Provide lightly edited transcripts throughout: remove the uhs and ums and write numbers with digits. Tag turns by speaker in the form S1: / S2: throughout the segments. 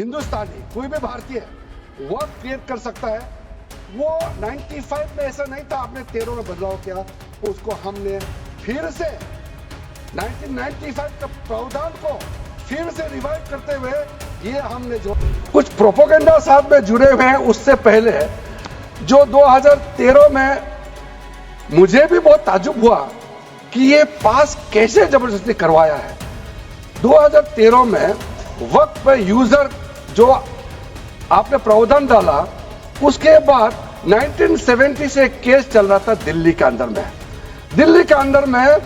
S1: हिंदुस्तानी कोई भी भारतीय वक्त क्रिएट कर सकता है। वो 95 में ऐसा नहीं था, आपने 13 में बदलाव किया, उसको हमने फिर से 1995 के प्रावधान को फिर से रिवाइव करते हुए ये हमने जो कुछ प्रोपोगेंडा साथ में जुड़े हुए हैं उससे पहले जो 2013 में मुझे भी बहुत ताज्जुब हुआ कि ये पास कैसे जबरदस्ती करवाया है। 2013 में वक्त पे यूजर जो आपने प्रावधान डाला, उसके बाद 1970 से एक केस चल रहा था दिल्ली के अंदर में। दिल्ली के अंदर में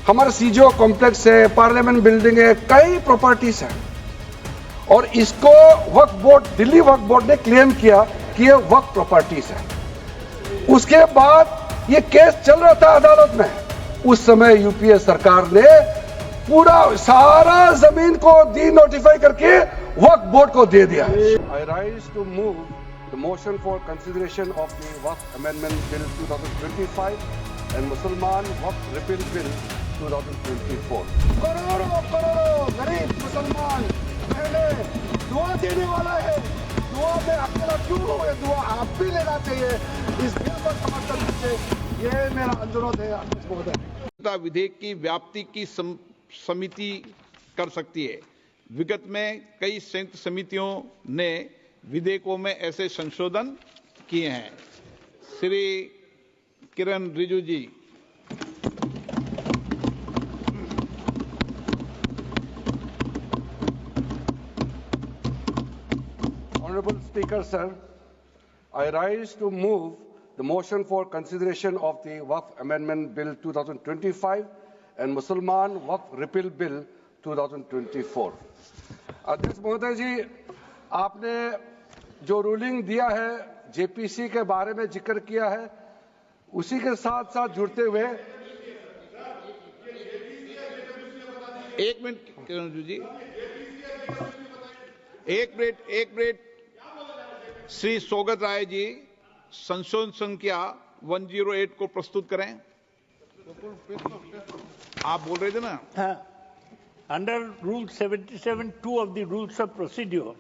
S1: हमारा सीजीओ कॉम्प्लेक्स है, पार्लियामेंट बिल्डिंग है, कई प्रॉपर्टीज हैं, और इसको वक्फ बोर्ड, दिल्ली वक्फ बोर्ड ने क्लेम किया कि ये वक्फ प्रॉपर्टीज है। उसके बाद ये केस चल रहा था अदालत में। उस समय यूपीए सरकार ने पूरा सारा जमीन को डी नोटिफाई करके वक्फ बोर्ड को दे दिया। I rise to move the motion for consideration of the Waqf amendment bill 2025 and Mussalman Waqf repeal bill 2024। करोड़ों गरीब मुसलमान पहले दुआ देने वाला है, दुआ में अकेला क्यों हो, ये दुआ आप भी लेना चाहिए। इस बिल पर समर्थन दीजिए, ये मेरा अनुरोध है अध्यक्ष महोदय।
S2: विधेयक की व्याप्ति की समिति कर सकती है। विगत में कई संयुक्त समितियों ने विधेयकों में ऐसे संशोधन किए हैं। श्री किरण रिजिजू जी।
S1: Honorable Speaker, sir, I rise to move the motion for consideration of the Waqf Amendment Bill 2025 and Mussalman Waqf Repeal Bill 2024. अध्यक्ष महोदय जी, आपने जो रूलिंग दिया है, जेपीसी के बारे में जिक्र किया है, उसी के साथ साथ जुड़ते हुए
S2: एक मिनट किरण जी, एक मिनट श्री सौगत राय जी संशोधन संख्या 108 को प्रस्तुत करें। आप बोल रहे थे ना?
S3: हाँ, under rule 77(2) of the rules of procedure,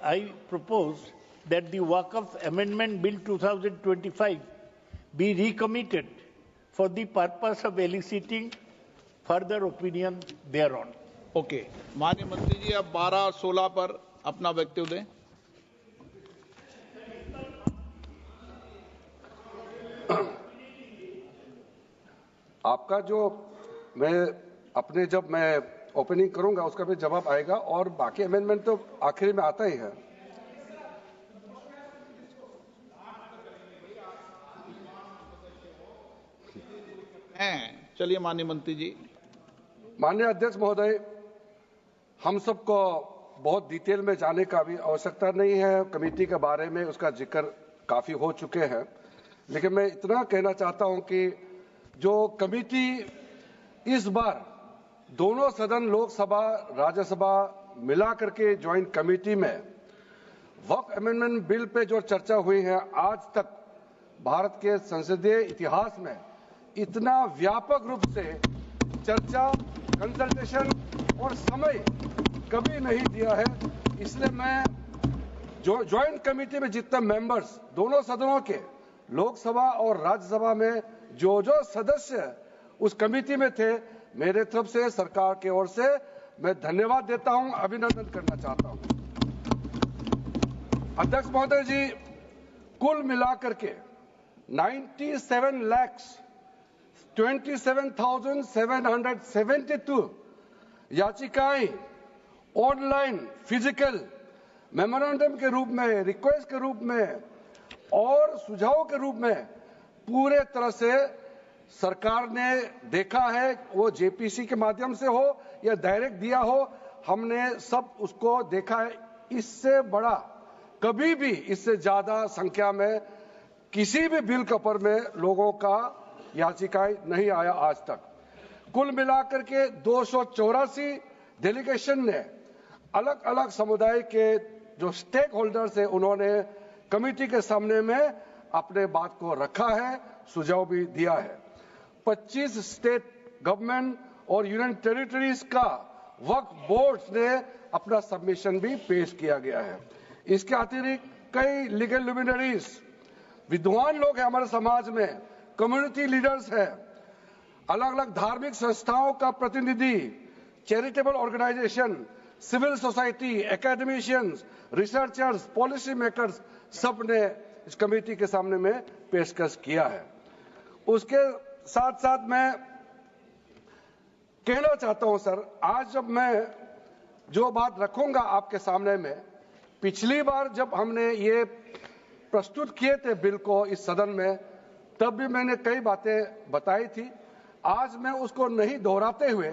S3: I propose that the Waqf Amendment Bill 2025 be recommitted for the purpose of eliciting further opinion thereon.
S2: Okay, माननीय मंत्री जी अब 12-16 पर अपना वक्तव्य दें।
S1: आपका जो जब मैं ओपनिंग करूंगा उसका भी जवाब आएगा, और बाकी अमेंडमेंट तो आखिरी में आता ही है।
S2: चलिए माननीय मंत्री जी।
S1: माननीय अध्यक्ष महोदय, हम सबको बहुत डिटेल में जाने का भी आवश्यकता नहीं है। कमेटी के बारे में उसका जिक्र काफी हो चुके हैं, लेकिन मैं इतना कहना चाहता हूं कि जो कमेटी इस बार दोनों सदन लोकसभा राज्यसभा मिला करके ज्वाइंट कमेटी में वक्फ अमेंडमेंट बिल पे जो चर्चा हुई है, आज तक भारत के संसदीय इतिहास में इतना व्यापक रूप से चर्चा, कंसल्टेशन और समय कभी नहीं दिया है। इसलिए मैं जो ज्वाइंट कमेटी में जितने मेंबर्स दोनों सदनों के, लोकसभा और राज्यसभा में जो सदस्य उस कमेटी में थे, मेरे तरफ से सरकार की ओर से मैं धन्यवाद देता हूं, अभिनंदन करना चाहता हूं। अध्यक्ष महोदय जी, कुल मिलाकर के 97,27,772 याचिकाएं ऑनलाइन, फिजिकल, मेमोरेंडम के रूप में, रिक्वेस्ट के रूप में और सुझाव के रूप में पूरे तरह से सरकार ने देखा है। वो जेपीसी के माध्यम से हो या डायरेक्ट दिया हो, हमने सब उसको देखा है। इससे बड़ा कभी भी, इससे ज्यादा संख्या में किसी भी बिल के ऊपर में लोगों का याचिकाएं नहीं आया आज तक। कुल मिलाकर के 284 डेलीगेशन ने अलग अलग समुदाय के जो स्टेक होल्डर्स है, उन्होंने कमेटी के सामने में अपने बात को रखा है, सुझाव भी दिया है। 25 स्टेट गवर्नमेंट और यूनियन टेरिटरीज का वक्फ बोर्ड ने अपना सबमिशन भी पेश किया गया है। इसके अतिरिक्त कई लीगल लुमिनरीज, विद्वान लोग हैं हमारे समाज में, कम्युनिटी लीडर्स हैं, अलग अलग धार्मिक संस्थाओं का प्रतिनिधि, charitable organisation, civil society, academicians, researchers, policy makers, सब ने इस कमेटी के सामने में पेशकश किया है। उसके साथ साथ मैं कहना चाहता हूं सर, आज जब मैं जो बात रखूंगा आपके सामने में, पिछली बार जब हमने ये प्रस्तुत किए थे बिल को इस सदन में, तब भी मैंने कई बातें बताई थी। आज मैं उसको नहीं दोहराते हुए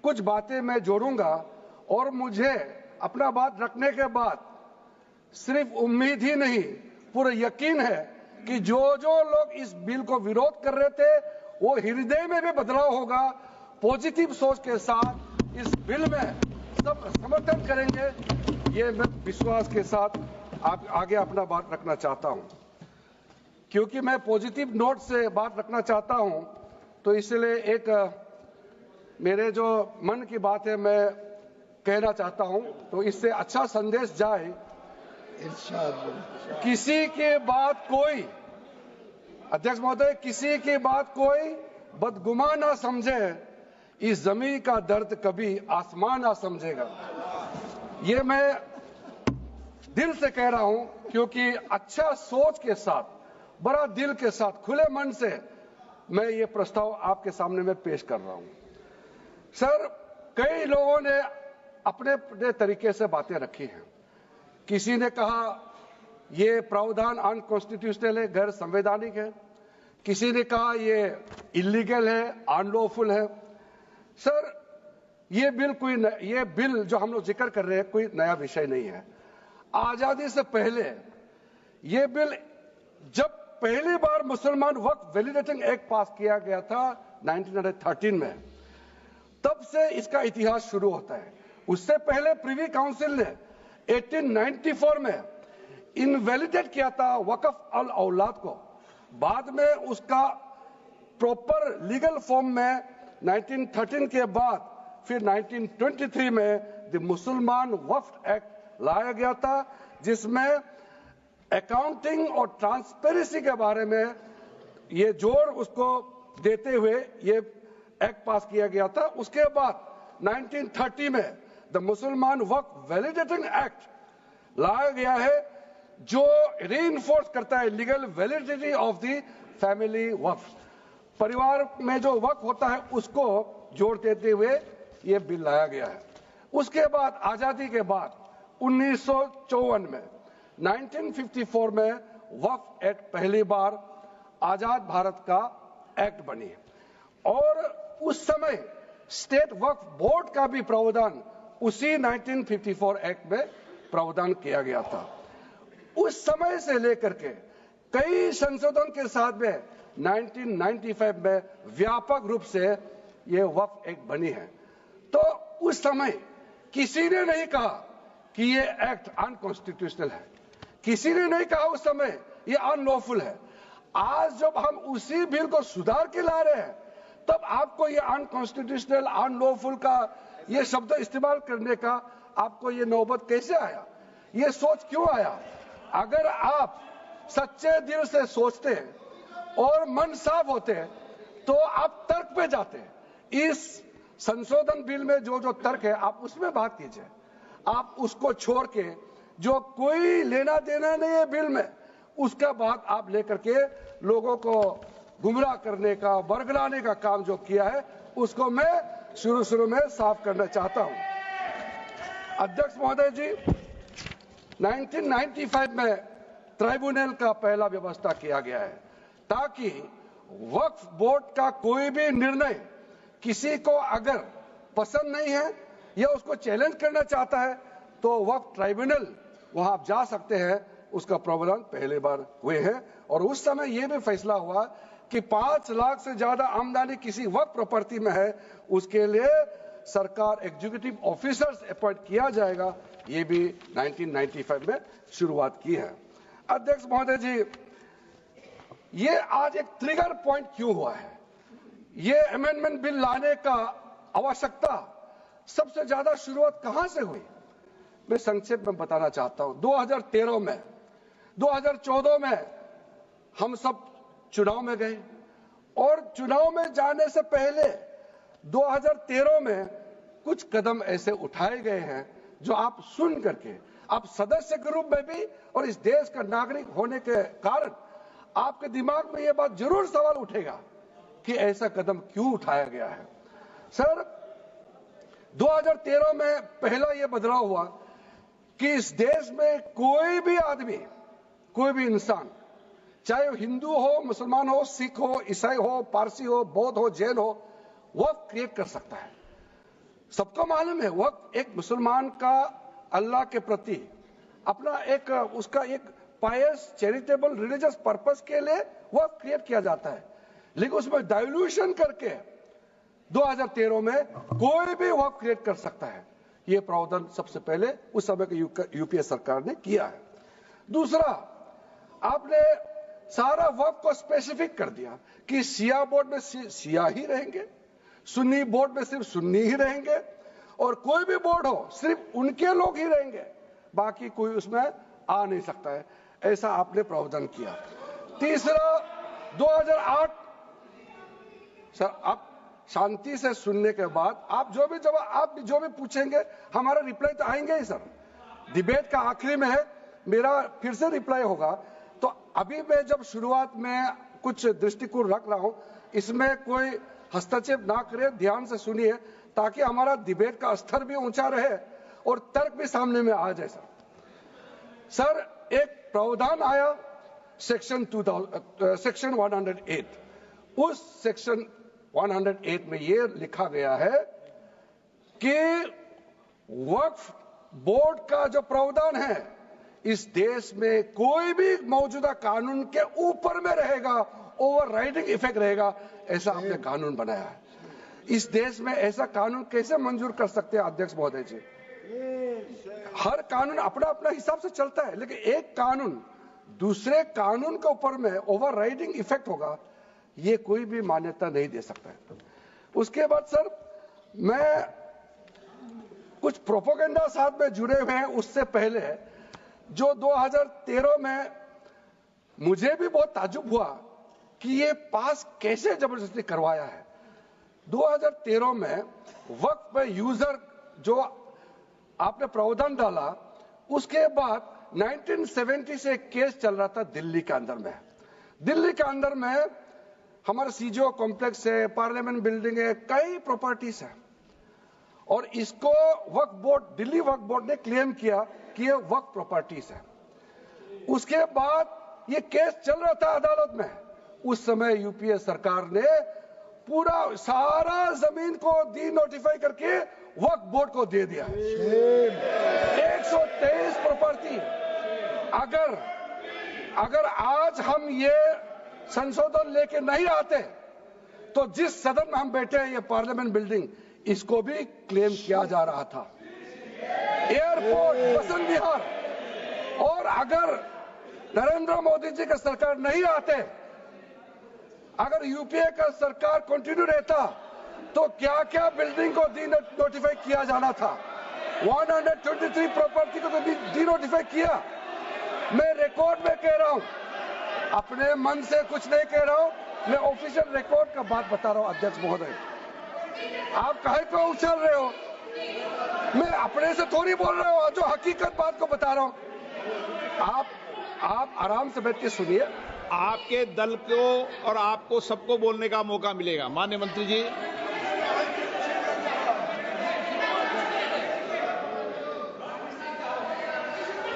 S1: कुछ बातें मैं जोड़ूंगा, और मुझे अपना बात रखने के बाद सिर्फ उम्मीद ही नहीं, पूरा यकीन है कि जो जो लोग इस बिल को विरोध कर रहे थे, वो हृदय में भी बदलाव होगा। पॉजिटिव सोच के साथ इस बिल में सब समर्थन करेंगे, ये मैं विश्वास के साथ आगे अपना बात रखना चाहता हूं। क्योंकि मैं पॉजिटिव नोट से बात रखना चाहता हूं, तो इसलिए एक मेरे जो मन की बात है मैं कहना चाहता हूं, तो इससे अच्छा संदेश जाए। किसी की बात कोई, अध्यक्ष महोदय, किसी की बात कोई बदगुमान ना समझे, इस जमीन का दर्द कभी आसमान ना समझेगा। ये मैं दिल से कह रहा हूं, क्योंकि अच्छा सोच के साथ, बड़ा दिल के साथ, खुले मन से मैं ये प्रस्ताव आपके सामने में पेश कर रहा हूं। सर, कई लोगों ने अपने अपने तरीके से बातें रखी हैं। किसी ने कहा ये प्रावधान अनकॉन्स्टिट्यूशनल है, गैर संवैधानिक है। किसी ने कहा ये इलीगल है, अनलॉफुल है। सर, ये बिल जो हम लोग जिक्र कर रहे हैं, कोई नया विषय नहीं है। आजादी से पहले ये बिल, जब पहली बार मुसलमान वक्फ वैलिडेटिंग एक्ट पास किया गया था 1913 में, तब से इसका इतिहास शुरू होता है। उससे पहले प्रिवी काउंसिल ने 1894 में इनवैलिडेट किया था वक्फ अल औलाद को। बाद में उसका प्रॉपर लीगल फॉर्म में 1913 के बाद फिर 1923 में द मुसलमान वक्फ एक्ट लाया गया था, जिसमें अकाउंटिंग और ट्रांसपेरेंसी के बारे में ये जोर उसको देते हुए ये एक्ट पास किया गया था। उसके बाद 1930 में द मुसलमान वक्फ वैलिडेटिंग एक्ट लाया गया है, जो रीइंफोर्स करता है legal validity of the family waqf. परिवार में जो वक्फ होता है उसको जोड़ देते हुए ये बिल लाया गया है। उसके बाद आजादी के बाद 1954 में 1954 में वक्फ एक्ट पहली बार आजाद भारत का एक्ट बनी, और उस समय स्टेट वक्फ बोर्ड का भी प्रावधान उसी 1954 एक्ट में प्रावधान किया गया था। उस समय से लेकर के कई संशोधन के साथ में 1995 में व्यापक रूप से ये वक्फ एक्ट बनी है। तो उस समय किसी ने नहीं कहा कि ये एक्ट अनकॉन्स्टिट्यूशनल है, किसी ने नहीं कहा उस समय ये अनलॉफुल है। आज जब हम उसी बिल को सुधार के ला रहे हैं, तब आपको ये अनकॉन्स्टिट्यूशनल, अनलॉफुल का ये शब्द इस्तेमाल करने का आपको ये नौबत कैसे आया? ये सोच क्यों आया? अगर आप सच्चे दिल से सोचते और मन साफ होते तो आप तर्क पे जाते। इस संशोधन बिल में जो जो तर्क है आप उसमें बात कीजिए। आप उसको छोड़ के जो कोई लेना देना नहीं है बिल में, उसका बात आप लेकर के लोगों को गुमराह करने का, बरगलाने का काम जो किया है, उसको मैं शुरू में साफ करना चाहता हूं। अध्यक्ष महोदय जी, 1995 में ट्राइब्यूनल का पहला व्यवस्था किया गया है, ताकि वक्फ बोर्ड का कोई भी निर्णय किसी को अगर पसंद नहीं है या उसको चैलेंज करना चाहता है, तो वक्फ ट्राइब्यूनल वहां आप जा सकते हैं। उसका प्रावधान पहले बार हुए हैं, और उस समय यह भी फैसला हुआ कि 5 लाख से ज्यादा आमदनी किसी वक्फ प्रॉपर्टी में है, उसके लिए सरकार एग्जीक्यूटिव ऑफिसर्स अपॉइंट किया जाएगा। ये भी 1995 में शुरुआत की है। अध्यक्ष महोदय जी, ये आज एक ट्रिगर पॉइंट क्यों हुआ है? ये अमेंडमेंट बिल लाने का आवश्यकता सबसे ज्यादा शुरुआत कहां से हुई, मैं संक्षेप में बताना चाहता हूं। 2013 में, 2014 में हम सब चुनाव में गए और चुनाव में जाने से पहले 2013 में कुछ कदम ऐसे उठाए गए हैं जो आप सुन करके, आप सदस्य के रूप में भी और इस देश का नागरिक होने के कारण आपके दिमाग में यह बात जरूर सवाल उठेगा कि ऐसा कदम क्यों उठाया गया है। सर, 2013 में पहला यह बदलाव हुआ कि इस देश में कोई भी आदमी, कोई भी इंसान, चाहे वो हिंदू हो, मुसलमान हो, सिख हो, ईसाई हो, पारसी हो, बौद्ध हो, जैन हो, वक्फ क्रिएट कर सकता है। सबको मालूम है वक्फ एक मुसलमान का अल्लाह के प्रति अपना एक उसका एक पायस चैरिटेबल रिलीजियस पर्पस के लिए वक्फ क्रिएट किया जाता है, लेकिन उसमें डाइल्यूशन करके 2013 में कोई भी वक्फ क्रिएट कर सकता है। यह प्रावधान सबसे पहले उस समय की यूपीए सरकार ने किया है। दूसरा, आपने सारा वक्फ को स्पेसिफिक कर दिया कि शिया बोर्ड में शिया ही रहेंगे, सुन्नी बोर्ड में सिर्फ सुन्नी ही रहेंगे और कोई भी बोर्ड हो सिर्फ उनके लोग ही रहेंगे, बाकी कोई उसमें आ नहीं सकता है। ऐसा आपने प्रावधान किया। तीसरा, 2008, सर आप शांति से सुनने के बाद आप जो भी पूछेंगे हमारा रिप्लाई तो आएंगे ही सर। डिबेट का आखिरी में है, मेरा फिर से रिप्लाई होगा। तो अभी मैं जब शुरुआत में कुछ दृष्टिकोण रख रहा हूं, इसमें कोई हस्तक्षेप ना करे, ध्यान से सुनिए ताकि हमारा डिबेट का स्तर भी ऊंचा रहे और तर्क भी सामने में आ जाए। सर, एक प्रावधान आया सेक्शन 108। उस सेक्शन 108 में यह लिखा गया है कि वक्फ बोर्ड का जो प्रावधान है इस देश में कोई भी मौजूदा कानून के ऊपर में रहेगा, ओवरराइडिंग इफेक्ट रहेगा, ऐसा आपने कानून बनाया है। इस देश में ऐसा कानून कैसे मंजूर कर सकते हैं अध्यक्ष महोदय जी? हर कानून अपना अपना हिसाब से चलता है, लेकिन एक कानून दूसरे कानून के ऊपर में ओवरराइडिंग इफेक्ट होगा, ये कोई भी मान्यता नहीं दे सकता है। उसके बाद सर, मैं कुछ प्रोपोगेंडा साथ में जुड़े हुए हैं। उससे पहले जो 2013 में मुझे भी बहुत ताज्जुब हुआ कि ये पास कैसे जबरदस्ती करवाया है। 2013 में वक्फ पे यूजर जो आपने प्रावधान डाला, उसके बाद 1970 से एक केस चल रहा था दिल्ली के अंदर में। दिल्ली के अंदर में हमारा सीजीओ कॉम्प्लेक्स है, पार्लियामेंट बिल्डिंग है, कई प्रॉपर्टीज है और इसको वक्फ बोर्ड, दिल्ली वक्फ बोर्ड ने क्लेम किया कि ये वक्फ प्रॉपर्टीज है। उसके बाद ये केस चल रहा था अदालत में। उस समय यूपीए सरकार ने पूरा सारा जमीन को डी नोटिफाई करके वक्फ बोर्ड को दे दिया। 123 प्रॉपर्टी। अगर आज हम ये संशोधन लेके नहीं आते तो जिस सदन में हम बैठे हैं, ये पार्लियामेंट बिल्डिंग, इसको भी क्लेम किया जा रहा था। एयरपोर्ट, बसंत विहार, और अगर नरेंद्र मोदी जी का सरकार नहीं आते, अगर यूपीए का सरकार कंटिन्यू रहता तो क्या क्या बिल्डिंग को डी नोटिफाई किया जाना था। 123 प्रॉपर्टी को तो डी नोटिफाई किया। मैं रिकॉर्ड में कह रहा हूं, अपने मन से कुछ नहीं कह रहा हूं, मैं ऑफिशियल रिकॉर्ड का बात बता रहा हूं। अध्यक्ष महोदय, आप काहे को उछल रहे हो? मैं अपने से थोड़ी बोल रहा हूं, जो हकीकत बात को बता रहा हूं। आप आराम से बैठ के सुनिए।
S2: आपके दल को और आपको सबको बोलने का मौका मिलेगा। माननीय मंत्री जी,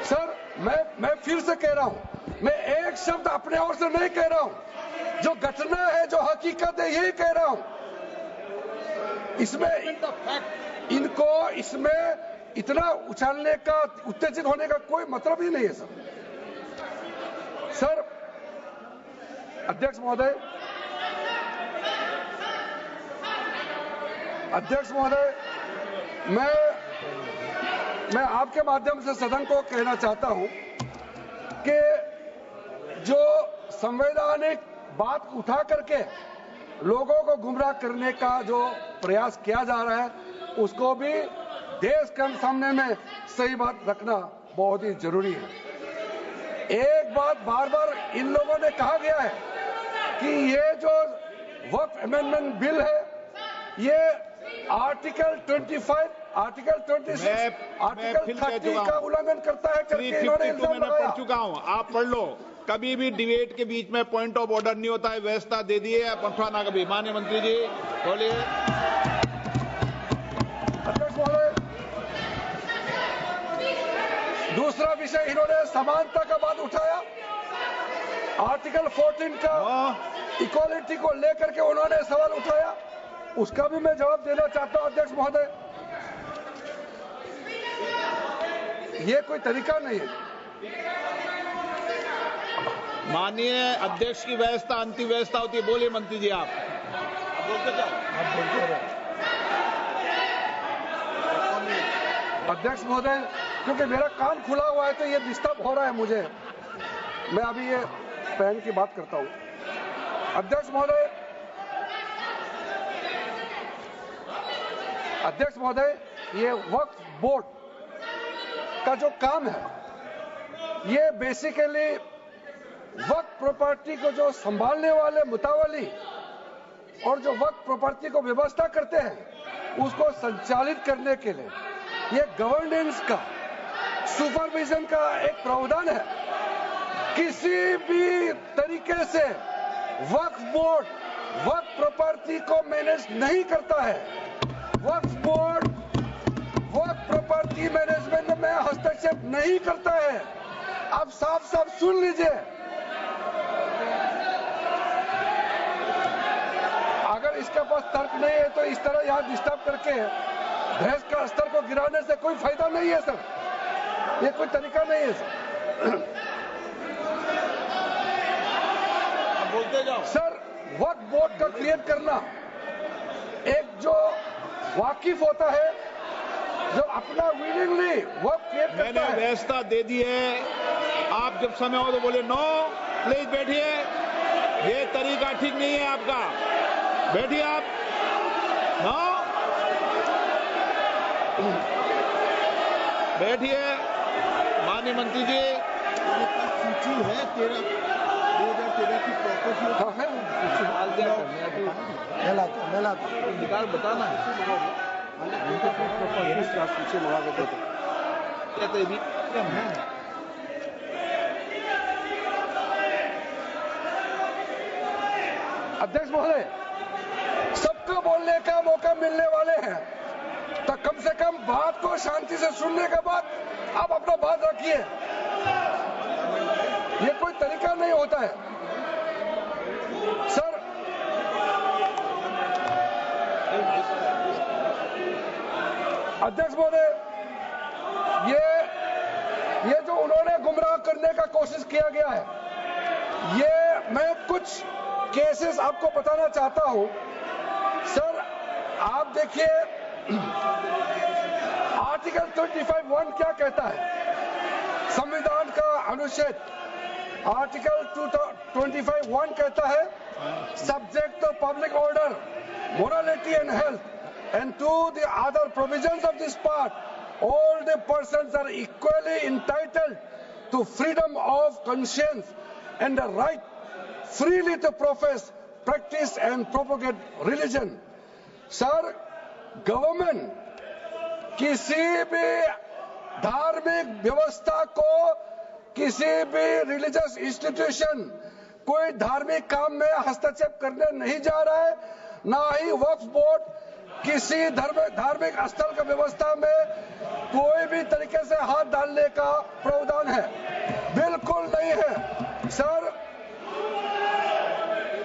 S1: सर, मैं फिर से कह रहा हूं, मैं एक शब्द अपने ओर से नहीं कह रहा हूं, जो घटना है, जो हकीकत है, यही कह रहा हूं। इनको इसमें इतना उछालने का, उत्तेजित होने का कोई मतलब ही नहीं है सर। अध्यक्ष महोदय, मैं आपके माध्यम से सदन को कहना चाहता हूं कि जो संवैधानिक बात उठा करके लोगों को गुमराह करने का जो प्रयास किया जा रहा है, उसको भी देश के सामने में सही बात रखना बहुत ही जरूरी है। एक बात बार बार इन लोगों ने कहा गया है कि ये जो वक्फ अमेंडमेंट बिल है ये आर्टिकल 25, आर्टिकल 26, आर्टिकल 30 का उल्लंघन करता है करके इन्होंने इल्जाम लगाया।
S2: पढ़ चुका हूं, आप पढ़ लो। कभी भी डिबेट के बीच में पॉइंट ऑफ ऑर्डर नहीं होता है, व्यवस्था दे दी है, पंथवाना कभी। माननीय मंत्री जी बोलिए।
S1: अध्यक्ष महोदय, दूसरा विषय इन्होंने समानता का बात उठाया। आर्टिकल 14 का इक्वालिटी को लेकर के उन्होंने सवाल उठाया, उसका भी मैं जवाब देना चाहता हूं। अध्यक्ष महोदय, ये कोई तरीका नहीं है।
S2: माननीय अध्यक्ष की व्यवस्था अंतिम व्यवस्था होती है। बोलिए मंत्री जी, आप बोलते जाओ।
S1: अध्यक्ष महोदय, क्योंकि मेरा कान खुला हुआ है तो ये डिस्टर्ब हो रहा है मुझे। मैं अभी ये पहन की बात करता हूं। अध्यक्ष महोदय, ये वक्फ बोर्ड का जो काम है ये बेसिकली वक्फ प्रॉपर्टी को जो संभालने वाले मुतावली और जो वक्फ प्रॉपर्टी को व्यवस्था करते हैं उसको संचालित करने के लिए ये गवर्नेंस का, सुपरविजन का एक प्रावधान है। किसी भी तरीके से वक्फ बोर्ड वक्फ प्रॉपर्टी को मैनेज नहीं करता है। वक्फ बोर्ड वक्फ प्रॉपर्टी मैनेजमेंट में हस्तक्षेप नहीं करता है। आप साफ साफ सुन लीजिए, अगर इसके पास तर्क नहीं है तो इस तरह यहां डिस्टर्ब करके बहस का स्तर को गिराने से कोई फायदा नहीं है सर, ये कोई तरीका नहीं है सर।
S2: बोलते जाओ
S1: सर, वक्फ बोर्ड का क्रिएट करना एक जो वाकिफ होता है, जो अपना विलिंगली वक्फ क्रिएट करता है।
S2: मैंने व्यवस्था दे दी है, आप जब समय हो तो बोले नो, प्लीज बैठिए। ये तरीका ठीक नहीं है आपका, बैठिए आप। नो, बैठिए। माननीय मंत्री जी,
S4: सूची है 2013 की प्रॉपर्टी
S2: निकाल बताना
S4: सूची मंगा के देते
S2: कहते भी
S1: अध्यक्ष महोदय, सबको बोलने का मौका मिलने वाले हैं तो कम से कम बात को शांति से सुनने के बाद आप अपना बात रखिए। ये कोई तरीका नहीं होता है सर। अध्यक्ष महोदय, ये जो उन्होंने गुमराह करने का कोशिश किया गया है, ये मैं कुछ केसेस आपको बताना चाहता हूं सर। आप देखिए आर्टिकल 25(1) क्या कहता है, संविधान का अनुच्छेद आर्टिकल 25(1) कहता है, subject to public order, morality and health, and to the other provisions of this part, all the persons are equally entitled to freedom of conscience and the right freely to profess, practice and propagate religion. Sir, government किसी भी धार्मिक व्यवस्था को, किसी भी religious institution, कोई धार्मिक काम में हस्तक्षेप करने नहीं जा रहा है, ना ही वक्फ बोर्ड किसी धार्मिक स्थल की व्यवस्था में कोई भी तरीके से हाथ डालने का प्रावधान है, बिल्कुल नहीं है सर।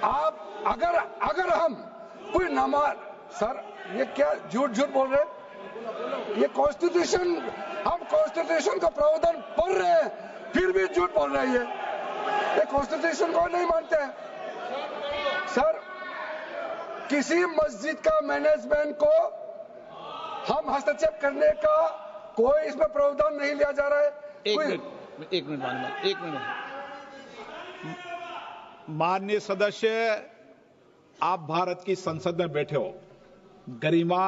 S1: आप अगर हम कोई नमाज, सर ये क्या झूठ बोल रहे हैं? ये कॉन्स्टिट्यूशन, हम कॉन्स्टिट्यूशन का प्रावधान पढ़ रहे हैं फिर भी झूठ बोल रहे हैं। ये कॉन्स्टिट्यूशन को नहीं मानते हैं सर। किसी मस्जिद का मैनेजमेंट को हम हस्तक्षेप करने का कोई इसमें प्रावधान नहीं लिया जा रहा है।
S2: एक मिनट माननीय सदस्य, आप भारत की संसद में बैठे हो, गरिमा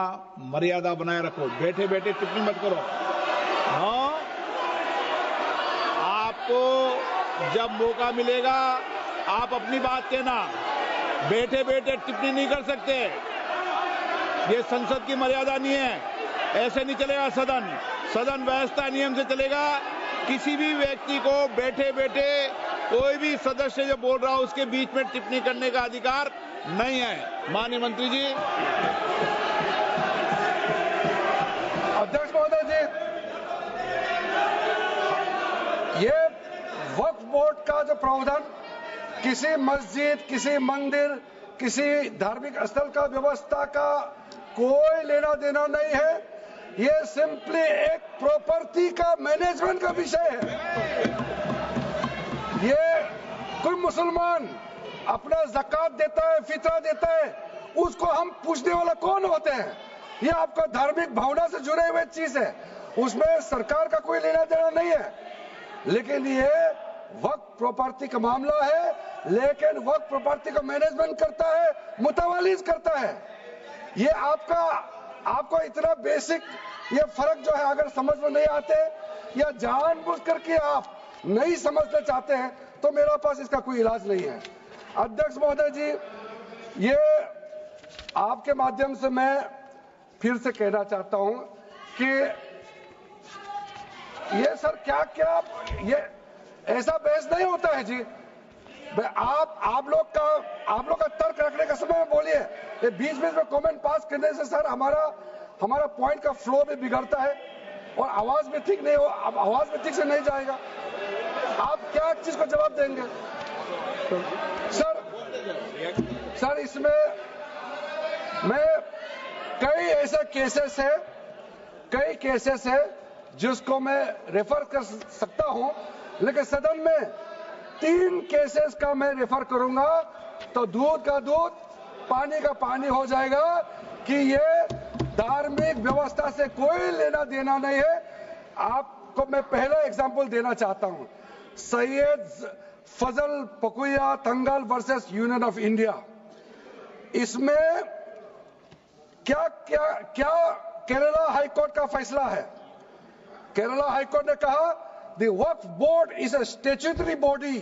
S2: मर्यादा बनाए रखो, बैठे बैठे टिप्पणी मत करो। हाँ, आपको जब मौका मिलेगा आप अपनी बात कहना, बैठे बैठे टिप्पणी नहीं कर सकते। ये संसद की मर्यादा नहीं है, ऐसे नहीं चलेगा सदन। सदन व्यवस्था नियम से चलेगा। किसी भी व्यक्ति को बैठे बैठे कोई भी सदस्य जो बोल रहा हो उसके बीच में टिप्पणी करने का अधिकार नहीं है। माननीय मंत्री जी।
S1: अध्यक्ष महोदय जी, ये वक्फ बोर्ड का जो प्रावधान किसी मस्जिद, किसी मंदिर, किसी धार्मिक स्थल का व्यवस्था का कोई लेना देना नहीं है। ये सिंपली एक प्रॉपर्टी का मैनेजमेंट का विषय है। ये कोई मुसलमान अपना ज़कात देता है, फितरा देता है, उसको हम पूछने वाला कौन होते हैं? ये आपका धार्मिक भावना से जुड़े हुए चीज है, उसमें सरकार का कोई लेना देना नहीं है। लेकिन ये वक्फ प्रॉपर्टी का मामला है, लेकिन वक्फ प्रॉपर्टी का मैनेजमेंट करता है, मुतवालिज करता है। ये आपको इतना बेसिक ये फर्क जो है अगर समझ में नहीं आते या जानबूझ करके आप नहीं समझना चाहते हैं तो मेरे पास इसका कोई इलाज नहीं है। अध्यक्ष महोदय जी, ये आपके माध्यम से मैं फिर से कहना चाहता हूं कि ये सर क्या ये ऐसा बहस नहीं होता है जी। आप लोग का तर्क रखने का समय में बोलिए, ये बीच में कमेंट पास करने से सर हमारा पॉइंट का फ्लो भी बिगड़ता है और आवाज में ठीक नहीं हो, अब आवाज में ठीक से नहीं जाएगा। आप क्या चीज को जवाब देंगे सर? इसमें मैं कई ऐसे केसेस है जिसको मैं रेफर कर सकता हूं, लेकिन सदन में 3 केसेस का मैं रेफर करूंगा तो दूध का दूध पानी का पानी हो जाएगा कि ये धार्मिक व्यवस्था से कोई लेना देना नहीं है। आपको मैं पहला एग्जांपल देना चाहता हूं, सैयद फजल पकुया तंगल वर्सेस यूनियन ऑफ इंडिया। इसमें क्या केरला हाईकोर्ट का फैसला है। केरला हाईकोर्ट ने कहा the Waqf board is a statutory body,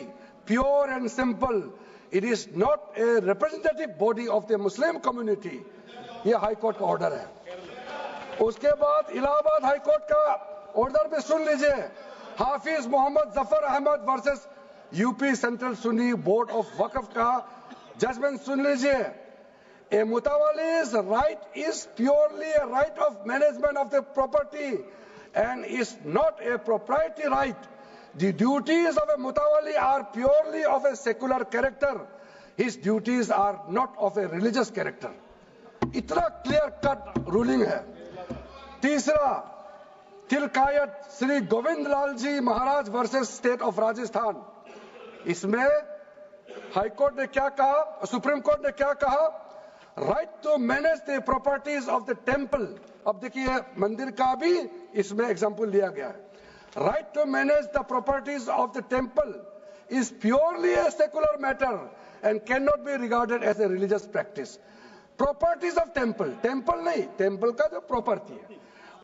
S1: pure and simple, it is not a representative body of the Muslim community. ये हाईकोर्ट का ऑर्डर है। उसके बाद इलाहाबाद हाईकोर्ट का ऑर्डर भी सुन लीजिए, Hafiz Mohammad Zafar Ahmad versus UP Central Sunni Board of Waqf का जजमेंट सुन लीजिए। A mutawalli's right is purely a right of management of the property and is not a proprietary right. The duties of a mutawalli are purely of a secular character. His duties are not of a religious character. इतना clear cut ruling है। तीसरा, तिलकायत श्री गोविंद लाल जी महाराज versus state of Rajasthan. इसमें high court ने क्या कहा, supreme court ने क्या कहा, right to manage the properties of the temple. अब देखिए मंदिर का भी इसमें एग्जांपल लिया गया है। Right to manage the properties of the temple is purely a secular matter and can not be regarded as a religious practice. Properties of temple, temple नहीं, टेम्पल का जो प्रॉपर्टी है।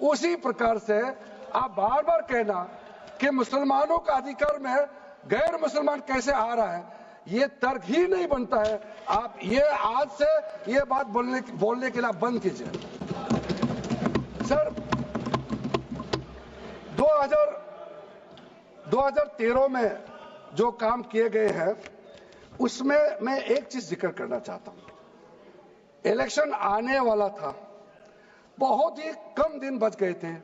S1: उसी प्रकार से आप बार बार कहना कि मुसलमानों का अधिकार में गैर मुसलमान कैसे आ रहा है, ये तर्क ही नहीं बनता है। आप ये आज से ये बात बोलने के लिए बंद कीजिए। सर 2013 में जो काम किए गए हैं उसमें मैं एक चीज जिक्र करना चाहता हूं। इलेक्शन आने वाला था, बहुत ही कम दिन बच गए थे,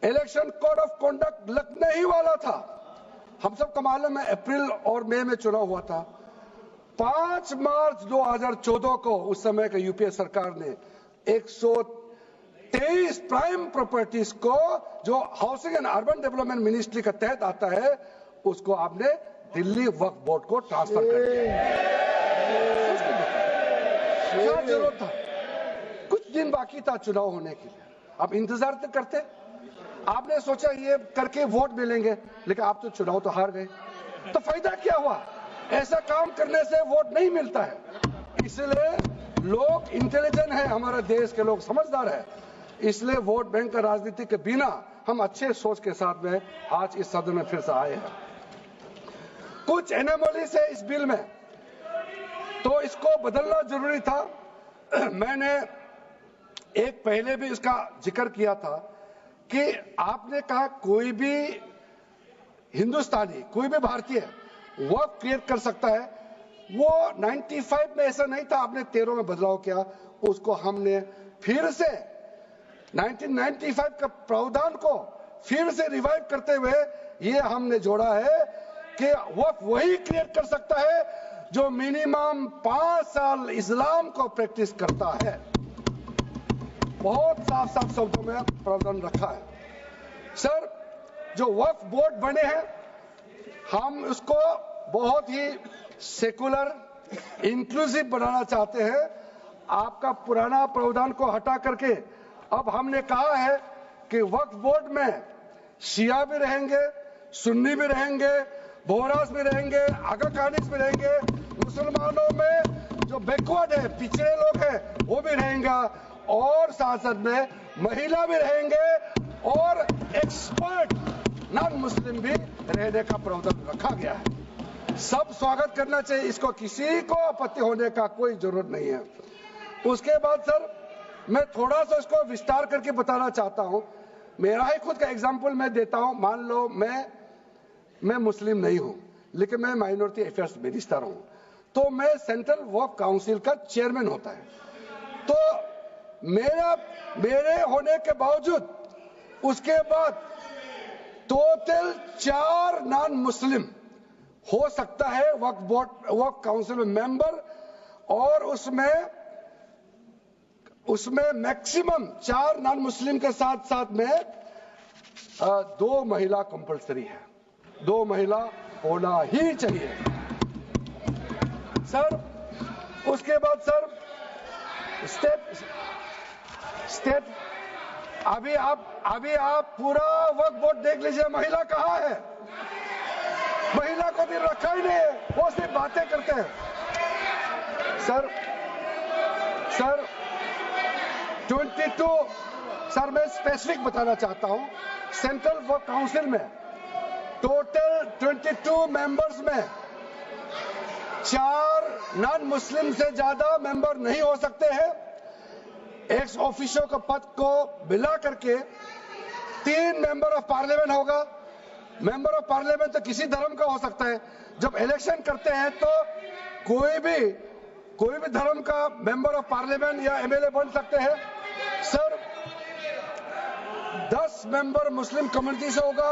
S1: इलेक्शन कोड ऑफ कॉन्डक्ट लगने ही वाला था। हम सब को मालूम है अप्रैल और मई में चुनाव हुआ था। 5 मार्च 2014 को उस समय का यूपीए सरकार ने 123 प्राइम प्रॉपर्टीज को जो housing and urban development ministry के तहत आता है उसको आपने दिल्ली वक्फ बोर्ड को ट्रांसफर कर दिया। क्या जरूरत था? कुछ दिन बाकी था चुनाव होने के लिए, आप इंतजार तो करते। आपने सोचा ये करके वोट मिलेंगे, लेकिन आप तो चुनाव तो हार गए, तो फायदा क्या हुआ? ऐसा काम करने से वोट नहीं मिलता है। इसलिए लोग इंटेलिजेंट है, हमारा देश के लोग समझदार है, इसलिए वोट बैंक का राजनीति के बिना हम अच्छे सोच के साथ में आज इस सदन में फिर से आए हैं। कुछ एनोमलीज है इस बिल में, तो इसको बदलना जरूरी था। मैंने एक पहले भी इसका जिक्र किया था कि आपने कहा कोई भी हिंदुस्तानी, कोई भी भारतीय वक्फ क्रिएट कर सकता है। वो 95 में ऐसा नहीं था, आपने 13 में बदलाव किया, उसको हमने फिर से 1995 का प्रावधान को फिर से रिवाइव करते हुए ये हमने जोड़ा है कि वक्फ वही क्रिएट कर सकता है जो मिनिमम 5 साल इस्लाम को प्रैक्टिस करता है। बहुत साफ साफ शब्दों में प्रावधान रखा है। सर, जो वक्फ बोर्ड बने हैं, हम उसको बहुत ही सेकुलर, इंक्लूसिव बनाना चाहते हैं। आपका पुराना प्रावधान को हटा करके अब हमने कहा है कि वक्फ बोर्ड में शिया भी रहेंगे, सुन्नी भी रहेंगे, बोहरास भी रहेंगे, आगा खानिस भी रहेंगे, मुसलमानों में जो बैकवर्ड है, पिछड़े लोग हैं, वो भी रहेंगे, और साथ साथ में महिला भी रहेंगे और एक्सपर्ट नॉन मुस्लिम भी रहने का प्रावधान रखा गया है। सब स्वागत करना चाहिए, इसको किसी को आपत्ति होने का कोई जरूरत नहीं है। उसके बाद सर, मैं थोड़ा सा इसको विस्तार करके बताना चाहता हूं। मेरा ही खुद का एग्जांपल मैं देता हूं। मान लो मैं मुस्लिम नहीं हूं, लेकिन मैं माइनॉरिटी अफेयर्स मिनिस्टर हूं, तो मैं सेंट्रल वक्फ काउंसिल का चेयरमैन होता है। तो मेरे होने के बावजूद उसके बाद टोटल 4 नॉन मुस्लिम हो सकता है वक्फ काउंसिल में मेंबर, और उसमें मैक्सिमम 4 नॉन मुस्लिम के साथ साथ में 2 महिला कंपलसरी है। 2 महिला होना ही चाहिए सर। उसके बाद सर, स्टेट अभी आप पूरा वक्फ बोर्ड देख लीजिए, महिला कहाँ है? महिला को भी रखा ही नहीं है, वो सिर्फ बातें करते हैं। सर 22 सर, मैं स्पेसिफिक बताना चाहता हूं। सेंट्रल वक्फ काउंसिल में टोटल 22 मेंबर्स में 4 नॉन मुस्लिम से ज्यादा मेंबर नहीं हो सकते हैं। एक्स ऑफिशियो के पद को मिला करके 3 मेंबर ऑफ पार्लियामेंट होगा। मेंबर ऑफ पार्लियामेंट तो किसी धर्म का हो सकता है। जब इलेक्शन करते हैं तो कोई भी धर्म का मेंबर ऑफ पार्लियामेंट या एमएलए बन सकते हैं। सर, 10 मेंबर मुस्लिम कम्युनिटी से होगा,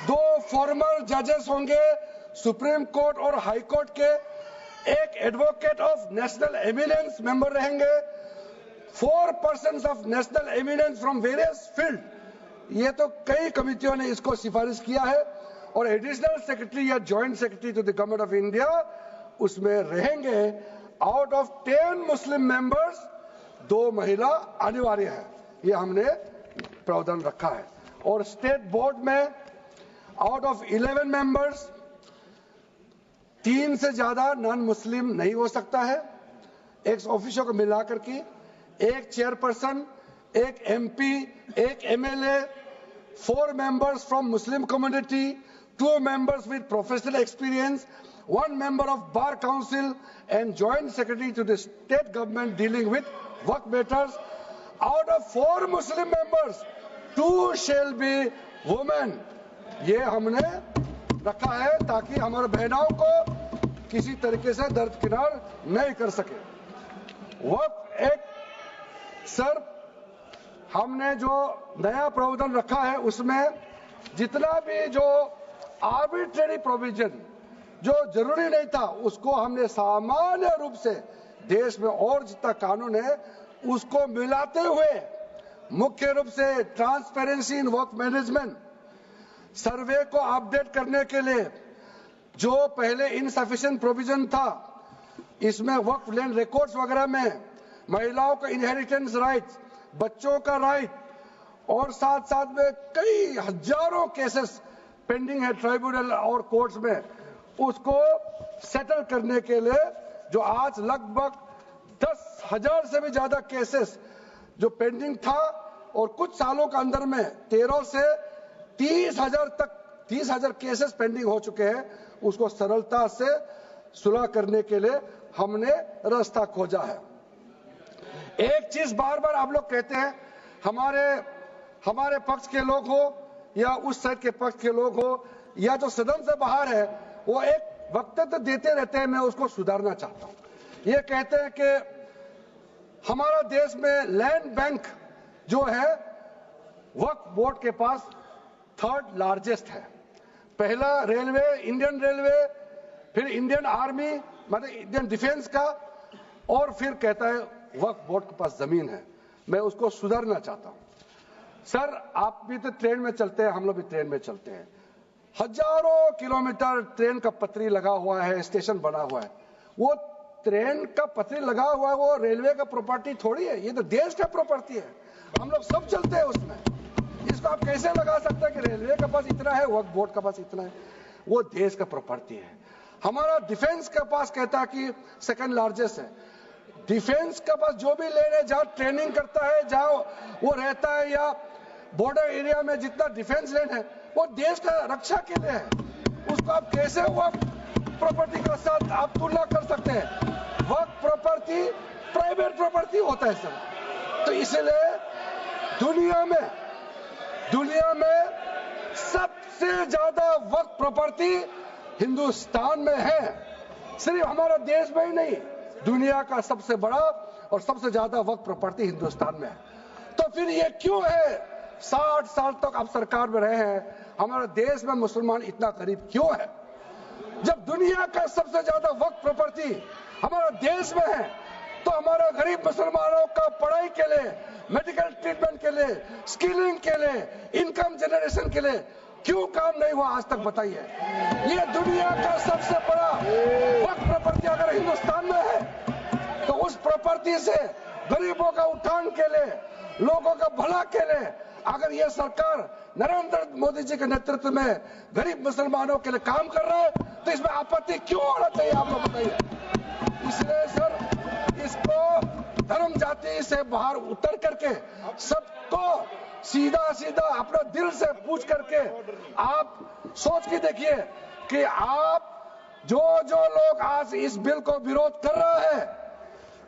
S1: 2 फॉर्मर जजेस होंगे सुप्रीम कोर्ट और हाई कोर्ट के, 1 advocate of national eminence member रहेंगे, 4 persons of national eminence from various field. ये तो कई कमिटियों ने इसको सिफारिश किया है, और एडिशनल सेक्रेटरी या joint secretary to the government of India उसमें रहेंगे। आउट ऑफ 10 मुस्लिम मेंबर्स 2 महिला अनिवार्य है, ये हमने प्रावधान रखा है। और स्टेट बोर्ड में आउट ऑफ 11 मेंबर्स 3 से ज्यादा नॉन मुस्लिम नहीं हो सकता है। एक्स ऑफिसर को मिलाकर के 1 chairperson, 1 MP, 1 MLA, 4 members from Muslim community, 2 members with professional experience, 1 member of Bar Council and Joint Secretary to the state government dealing with work matters. Out of 4 Muslim members, 2 shall be women. ये हमने रखा है ताकि हमारे बहनों को किसी तरीके से दरकिनार नहीं कर सके। वक्फ एक्ट सर, हमने जो नया प्रावधान रखा है उसमें जितना भी जो आर्बिट्रेरी प्रोविजन जो जरूरी नहीं था उसको हमने सामान्य रूप से देश में और जितना कानून है उसको मिलाते हुए मुख्य रूप से ट्रांसपेरेंसी इन वर्क मैनेजमेंट, सर्वे को अपडेट करने के लिए जो पहले इनसफिशिएंट प्रोविजन था, इसमें वक्फ लैंड रिकॉर्ड्स वगैरह में महिलाओं का इनहेरिटेंस राइट्स, बच्चों का राइट, और साथ साथ में कई हजारों केसेस पेंडिंग है ट्राइब्यूनल और कोर्ट्स में, उसको सेटल करने के लिए जो आज लगभग 13,000 से भी ज्यादा केसेस जो पेंडिंग था और कुछ सालों के अंदर में 13 से 30,000 केसेस पेंडिंग हो चुके हैं, उसको सरलता से सुलह करने के लिए हमने रास्ता खोजा है। एक चीज बार बार आप लोग कहते हैं, हमारे पक्ष के लोग हो या उस साइड के पक्ष के लोग हो या जो सदन से बाहर है, वो एक वक्तव्य देते रहते हैं, मैं उसको सुधारना चाहता हूं। ये कहते हैं कि हमारा देश में लैंड बैंक जो है वक्फ बोर्ड के पास 3rd लार्जेस्ट है। पहला रेलवे, इंडियन रेलवे, फिर इंडियन आर्मी मतलब इंडियन डिफेंस का, और फिर कहता है वक्फ बोर्ड के पास जमीन है। मैं उसको सुधारना चाहता हूं। सर, आप भी तो ट्रेन में चलते हैं, हम लोग भी ट्रेन में चलते हैं। हजारों किलोमीटर ट्रेन का पटरी लगा हुआ है, स्टेशन बना हुआ है। वो ट्रेन का पटरी लगा हुआ है, वो रेलवे का प्रॉपर्टी थोड़ी है, ये तो देश का प्रॉपर्टी है। हम लोग सब चलते हैं उसमें। इसको आप कैसे लगा सकते हैं कि रेलवे के पास इतना है, वक्फ बोर्ड के पास इतना है? वो देश का प्रॉपर्टी है। हमारा डिफेंस के पास कहता है कि 2nd लार्जेस्ट है। डिफेंस के पास जो भी लेने जहां ट्रेनिंग करता है, जहां वो रहता है, या बॉर्डर एरिया में जितना डिफेंस लैंड है, वो देश का रक्षा के लिए है। उसको आप कैसे वक्फ प्रॉपर्टी के साथ आप तुलना कर सकते हैं? वक्फ प्रॉपर्टी प्राइवेट प्रॉपर्टी होता है सर। तो इसलिए दुनिया में सबसे ज्यादा वक्फ प्रॉपर्टी हिंदुस्तान में है। सिर्फ हमारा देश में ही नहीं, दुनिया का सबसे बड़ा और सबसे ज्यादा वक्फ प्रॉपर्टी हिंदुस्तान में है। तो फिर ये क्यों है 60 साल तक आप सरकार में रहे हैं, हमारे देश में मुसलमान इतना गरीब क्यों है? जब दुनिया का सबसे ज्यादा वक्फ प्रॉपर्टी हमारा देश में है, तो हमारा गरीब मुसलमानों का पढ़ाई के लिए, मेडिकल ट्रीटमेंट के लिए, स्किलिंग के लिए, इनकम जनरेशन के लिए क्यों काम नहीं हुआ आज तक? बताइए। ये दुनिया का सबसे बड़ा वक्फ प्रॉपर्टी अगर हिंदुस्तान में है, तो उस प्रॉपर्टी से गरीबों का उत्थान के लिए, लोगों का भला के लिए अगर ये सरकार नरेंद्र मोदी जी के नेतृत्व में गरीब मुसलमानों के लिए काम कर रहा है, तो इसमें आपत्ति क्यों होना चाहिए? आप लोग बताइए। इसलिए सर, इसको धर्म जाति से बाहर उतर करके सबको सीधा अपना दिल से पूछ करके आप सोच के देखिए कि आप जो लोग आज इस बिल को विरोध कर रहे हैं,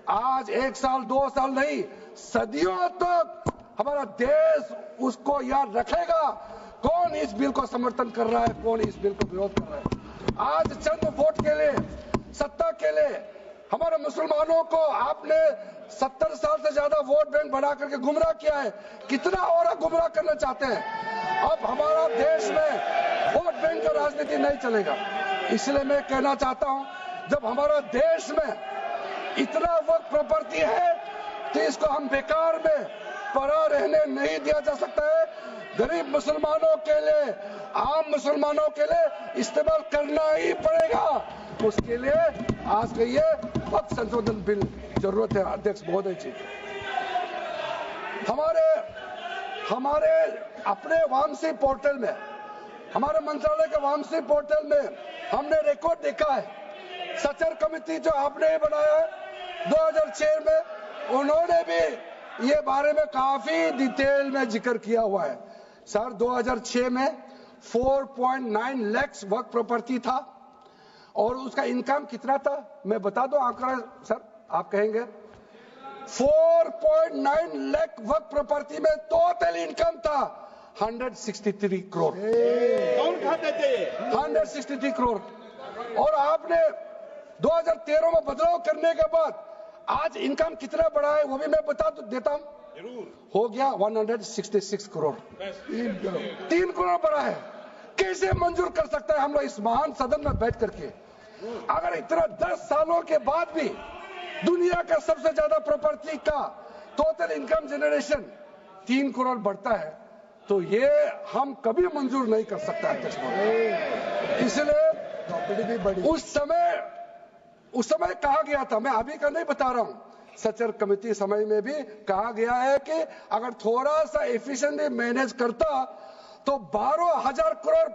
S1: आज 1 साल 2 साल नहीं, सदियों तक हमारा देश उसको याद रखेगा कौन इस बिल को समर्थन कर रहा है, कौन इस बिल को विरोध कर रहा है। आज चंद वोट के लिए, सत्ता के लिए हमारे मुसलमानों को आपने 70 साल से ज्यादा वोट बैंक बना करके गुमराह किया है। कितना और गुमराह करना चाहते हैं? अब हमारा देश में वोट बैंक का राजनीति नहीं चलेगा। इसलिए मैं कहना चाहता हूं, जब हमारा देश में इतना वक्त प्रॉपर्टी है, तो इसको हम बेकार में पड़ा रहने नहीं दिया जा सकता है। गरीब मुसलमानों के लिए, आम मुसलमानों के लिए इस्तेमाल करना ही पड़ेगा। उसके लिए आज के ये वक्त संशोधन बिल जरूरत है। अध्यक्ष महोदय जी, हमारे अपने वामसी पोर्टल में, हमारे मंत्रालय के वामसी पोर्टल में हमने रिकॉर्ड देखा है। सचर कमेटी जो आपने बनाया है 2006 में, उन्होंने भी ये बारे में काफी डिटेल में जिक्र किया हुआ है। सर, 2006 में 4.9 लाख वक्त प्रॉपर्टी था और उसका इनकम कितना था? मैं बता दूं आंकड़ा सर, आप कहेंगे 4.9 लाख वक्त प्रॉपर्टी में टोटल इनकम था 163 करोड़।
S4: कौन खाते थे?
S1: 163 करोड़। और आपने 2013 में बदलाव करने के बाद आज इनकम कितना बढ़ा है वो भी मैं बता देता हूं। हो गया 166 करोड़। 3 करोड़ बढ़ा है। कैसे मंजूर कर सकता है हम लोग इस महान सदन में बैठ करके? अगर इतना 10 सालों के बाद भी दुनिया का सबसे ज्यादा प्रॉपर्टी का टोटल इनकम जनरेशन 3 करोड़ बढ़ता है, तो ये हम कभी मंजूर नहीं कर सकते अध्यक्ष महोदय। इसलिए उस समय कहा गया था, मैं अभी का नहीं बता रहा हूं, सचर कमेटी समय में भी कहा गया है कि अगर थोड़ा सा एफिशिएंटली मैनेज करता तो 12,000 करोड़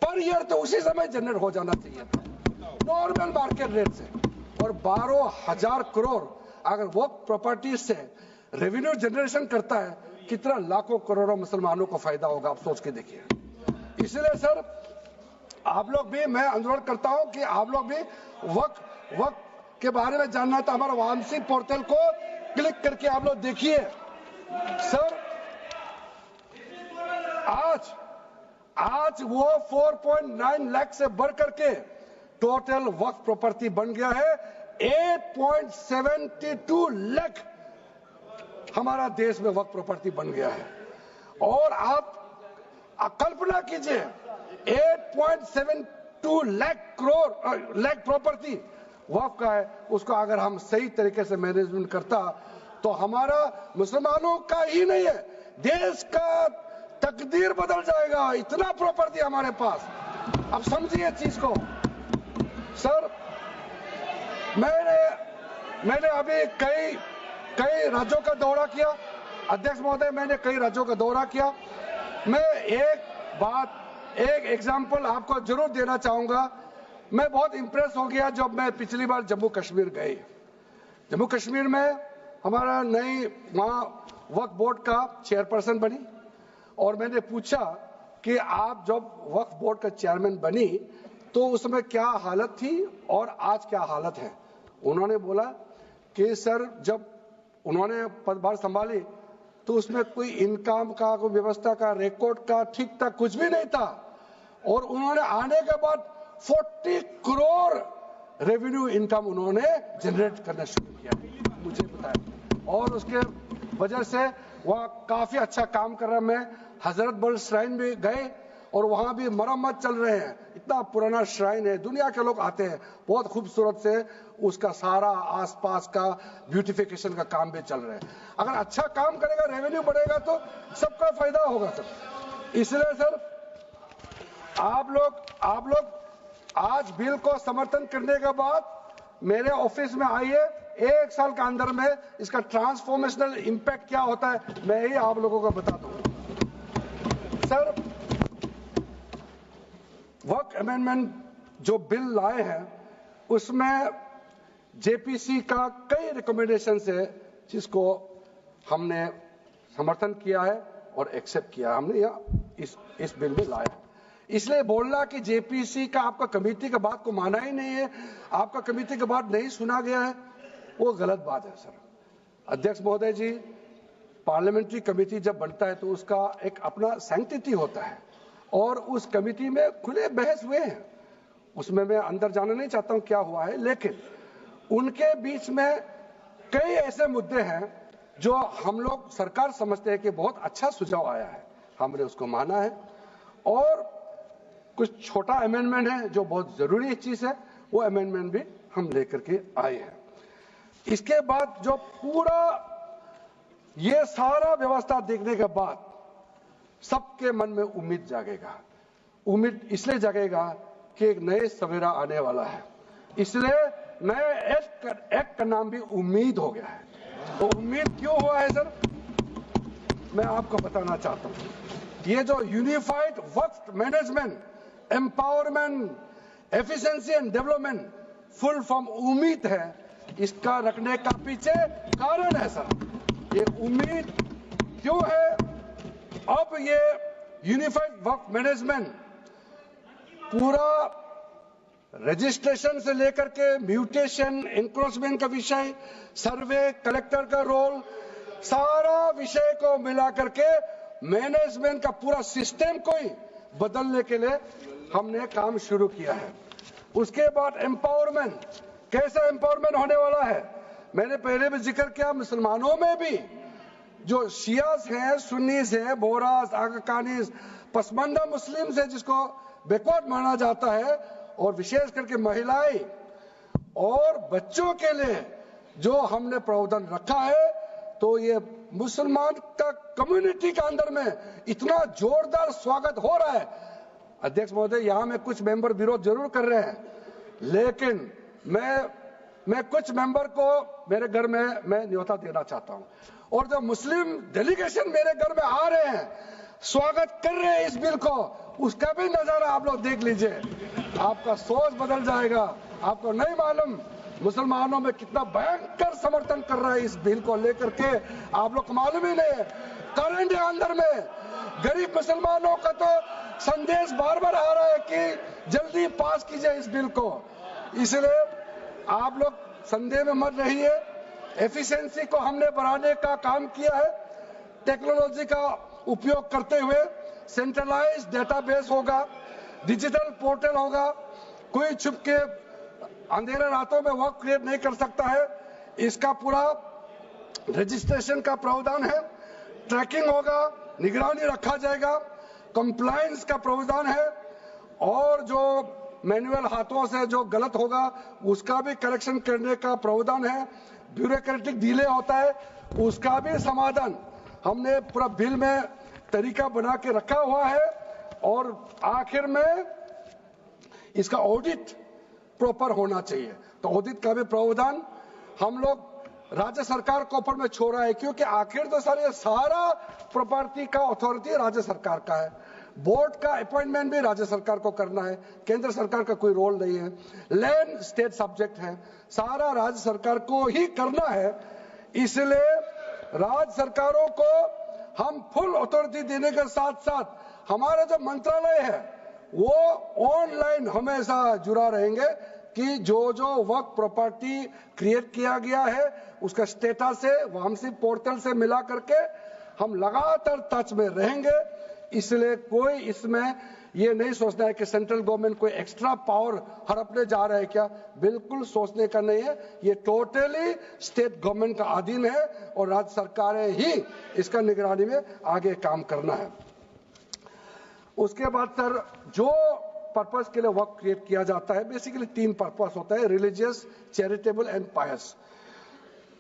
S1: पर ईयर तो उसी समय जनरेट हो जाना चाहिए था नॉर्मल मार्केट रेट से। और 12,000 करोड़ अगर वक्फ प्रॉपर्टी से रेवेन्यू जनरेशन करता है, कितना लाखों करोड़ों मुसलमानों को फायदा होगा, आप सोच के देखिए। इसलिए सर आप लोग भी, मैं अनुरोध करता हूं कि आप लोग भी वक्फ के बारे में जानना है तो हमारा वामसी पोर्टल को क्लिक करके आप लोग देखिए। सर आज वो 4.9 लाख से बढ़ करके टोटल वक्फ प्रॉपर्टी बन गया है 8.72 लाख। हमारा देश में वक्फ प्रॉपर्टी बन गया है। और आप कल्पना कीजिए 8.72 लाख प्रॉपर्टी वक्फ का है, उसको अगर हम सही तरीके से मैनेजमेंट करता तो हमारा मुसलमानों का ही नहीं है, देश का तकदीर बदल जाएगा। इतना प्रॉपर्टी हमारे पास। अब समझिए चीज को। सर मैंने अभी कई राज्यों का दौरा किया। अध्यक्ष महोदय, मैंने कई राज्यों का दौरा किया। मैं एक एग्जांपल आपको जरूर देना चाहूंगा। मैं बहुत इंप्रेस हो गया जब मैं पिछली बार जम्मू कश्मीर गए। जम्मू कश्मीर में हमारा नई वहां वक्फ बोर्ड का चेयरपर्सन बनी और मैंने पूछा कि आप जब वक्फ बोर्ड का चेयरमैन बनी तो उसमें क्या हालत थी और आज क्या हालत है। उन्होंने बोला कि सर जब उन्होंने पदभार संभाली तो उसमें कोई इनकम का, कोई व्यवस्था का, रिकॉर्ड का ठीक ठाक कुछ भी नहीं था। और उन्होंने आने के बाद 40 करोड़ रेवेन्यू इनकम उन्होंने जनरेट करना शुरू किया, मुझे बताया। और उसके वजह से वह काफी अच्छा काम कर रहा है। मैं हजरत बल श्राइन भी गए और वहां भी मरम्मत चल रहे हैं। इतना पुराना श्राइन है, दुनिया के लोग आते हैं, बहुत खूबसूरत से उसका सारा आसपास का ब्यूटिफिकेशन का काम भी चल रहा है। अगर अच्छा काम करेगा, रेवेन्यू बढ़ेगा तो सबका फायदा होगा सर। इसलिए सर आप लोग आज बिल को समर्थन करने के बाद मेरे ऑफिस में आइए। 1 साल के अंदर में इसका ट्रांसफॉर्मेशनल इंपैक्ट क्या होता है मैं ही आप लोगों को बता दूंगा। सर वक्फ अमेंडमेंट जो बिल लाए हैं उसमें जेपीसी का कई रिकमेंडेशन है जिसको हमने समर्थन किया है और एक्सेप्ट किया हमने इस बिल में लाया। इसलिए बोलना कि जेपीसी का आपका कमेटी के बात को माना ही नहीं है, आपका कमेटी के बात नहीं सुना गया है, वो गलत बात है सर। अध्यक्ष महोदय जी, पार्लियामेंट्री कमेटी जब बनता है तो उसका एक अपना सैंक्टिटी होता है और उस कमेटी में खुले बहस हुए हैं। उसमें मैं अंदर जाना नहीं चाहता हूं क्या हुआ है, लेकिन उनके बीच में कई ऐसे मुद्दे हैं जो हम लोग सरकार समझते हैं कि बहुत अच्छा सुझाव आया है, हमने उसको माना है। और कुछ छोटा अमेंडमेंट है जो बहुत जरूरी चीज है, वो अमेंडमेंट भी हम लेकर के आए हैं। इसके बाद जो पूरा ये सारा व्यवस्था देखने के बाद सबके मन में उम्मीद जागेगा। उम्मीद इसलिए जागेगा कि एक नए सवेरा आने वाला है, इसलिए नए एक्ट का नाम भी उम्मीद हो गया है। तो उम्मीद क्यों हुआ है सर, मैं आपको बताना चाहता हूं। ये जो unified Waqf management, empowerment, efficiency and development, full form उम्मीद है, इसका रखने का पीछे कारण है सर। ये उम्मीद क्यों है? अब ये यूनिफाइड वक्फ मैनेजमेंट पूरा रजिस्ट्रेशन से लेकर के म्यूटेशन, इंक्रोचमेंट का विषय, सर्वे, कलेक्टर का रोल, सारा विषय को मिला करके मैनेजमेंट का पूरा सिस्टम को ही बदलने के लिए हमने काम शुरू किया है। उसके बाद एम्पावरमेंट, कैसा एम्पावरमेंट होने वाला है? मैंने पहले भी जिक्र किया, मुसलमानों में भी जो शियास हैं, सुन्नीस हैं, बोरास, आगाकानीस, पसमानदा मुस्लिम्स है जिसको बैकवर्ड माना जाता है, और विशेष करके महिलाएं और बच्चों के लिए जो हमने प्रावधान रखा है, तो ये मुसलमान का कम्युनिटी के अंदर में इतना जोरदार स्वागत हो रहा है। अध्यक्ष महोदय, यहां में कुछ मेंबर विरोध जरूर कर रहे हैं, लेकिन मैं कुछ मेंबर को मेरे घर में मैं न्योता देना चाहता हूं। और जो मुस्लिम डेलीगेशन मेरे घर में आ रहे हैं, स्वागत कर रहे हैं इस बिल को, उसका भी नजारा आप लोग देख लीजिए। आपका सोच बदल जाएगा। आपको नहीं मालूम मुसलमानों में कितना भयंकर समर्थन कर रहा है इस बिल को लेकर के, आप लोग को मालूम ही नहीं है। करंट अंदर में गरीब मुसलमानों का तो संदेश बार बार आ रहा है कि जल्दी पास कीजिए इस बिल को। इसलिए आप लोग संदेह में मत रहिए, एफिशिएंसी को हमने बढ़ाने का काम किया है। टेक्नोलॉजी का उपयोग करते हुए सेंट्रलाइज्ड डेटाबेस होगा, डिजिटल पोर्टल होगा, कोई छुप के अंधेरे रातों में वर्क क्रिएट नहीं कर सकता है। इसका पूरा रजिस्ट्रेशन का प्रावधान है, ट्रैकिंग होगा, निगरानी रखा जाएगा, कंप्लायंस का प्रावधान है, और जो मैनुअल हाथों से जो गलत होगा उसका भी करेक्शन करने का प्रावधान है। ब्यूरोक्रेटिक डिले होता है उसका भी समाधान हमने पूरा बिल में तरीका बना के रखा हुआ है। और आखिर में इसका ऑडिट प्रॉपर होना चाहिए, तो ऑडिट का भी प्रावधान हम लोग राज्य सरकार को ऊपर में छोड़ा है, क्योंकि आखिर तो सारा प्रॉपर्टी का अथॉरिटी राज्य सरकार का है। बोर्ड का अपॉइंटमेंट भी राज्य सरकार को करना है, केंद्र सरकार का कोई रोल नहीं है। लैंड स्टेट सब्जेक्ट है, सारा राज्य सरकार को ही करना है। इसलिए राज्य सरकारों को हम फुल अथॉरिटी देने के साथ साथ हमारा जो मंत्रालय है वो ऑनलाइन हमेशा जुड़ा रहेंगे कि जो वर्क प्रॉपर्टी क्रिएट किया गया है उसका स्टेटस है वो हमसे पोर्टल से मिला करके हम लगातार टच में रहेंगे। इसलिए कोई इसमें ये नहीं सोचना है कि सेंट्रल गवर्नमेंट कोई एक्स्ट्रा पावर हड़पने जा रहा है क्या, बिल्कुल सोचने का नहीं है। ये टोटली स्टेट गवर्नमेंट का अधीन है और राज्य सरकारें ही इसका निगरानी में आगे काम करना है। उसके बाद सर जो पर्पस के लिए वर्क क्रिएट किया जाता है, बेसिकली 3 पर्पस होता है, रिलीजियस, चैरिटेबल एंड पायस।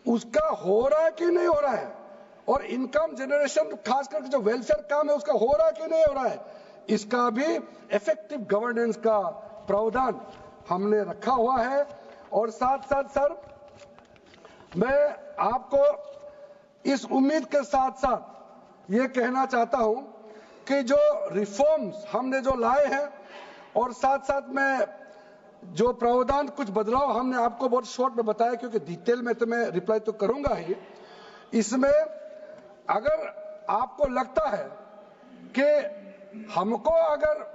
S1: उसका हो रहा है कि नहीं हो रहा है, और इनकम जनरेशन खास करके जो वेलफेयर काम है उसका हो रहा है कि नहीं हो रहा है, इसका भी इफेक्टिव गवर्नेंस का प्रावधान हमने रखा हुआ है। और साथ साथ सर मैं आपको इस उम्मीद के साथ साथ ये कहना चाहता हूं कि जो रिफॉर्म्स हमने जो लाए हैं और साथ साथ में जो प्रावधान कुछ बदलाव हमने आपको बहुत शॉर्ट में बताया, क्योंकि डिटेल में तो मैं रिप्लाई तो करूंगा ही। इसमें अगर आपको लगता है कि हमको अगर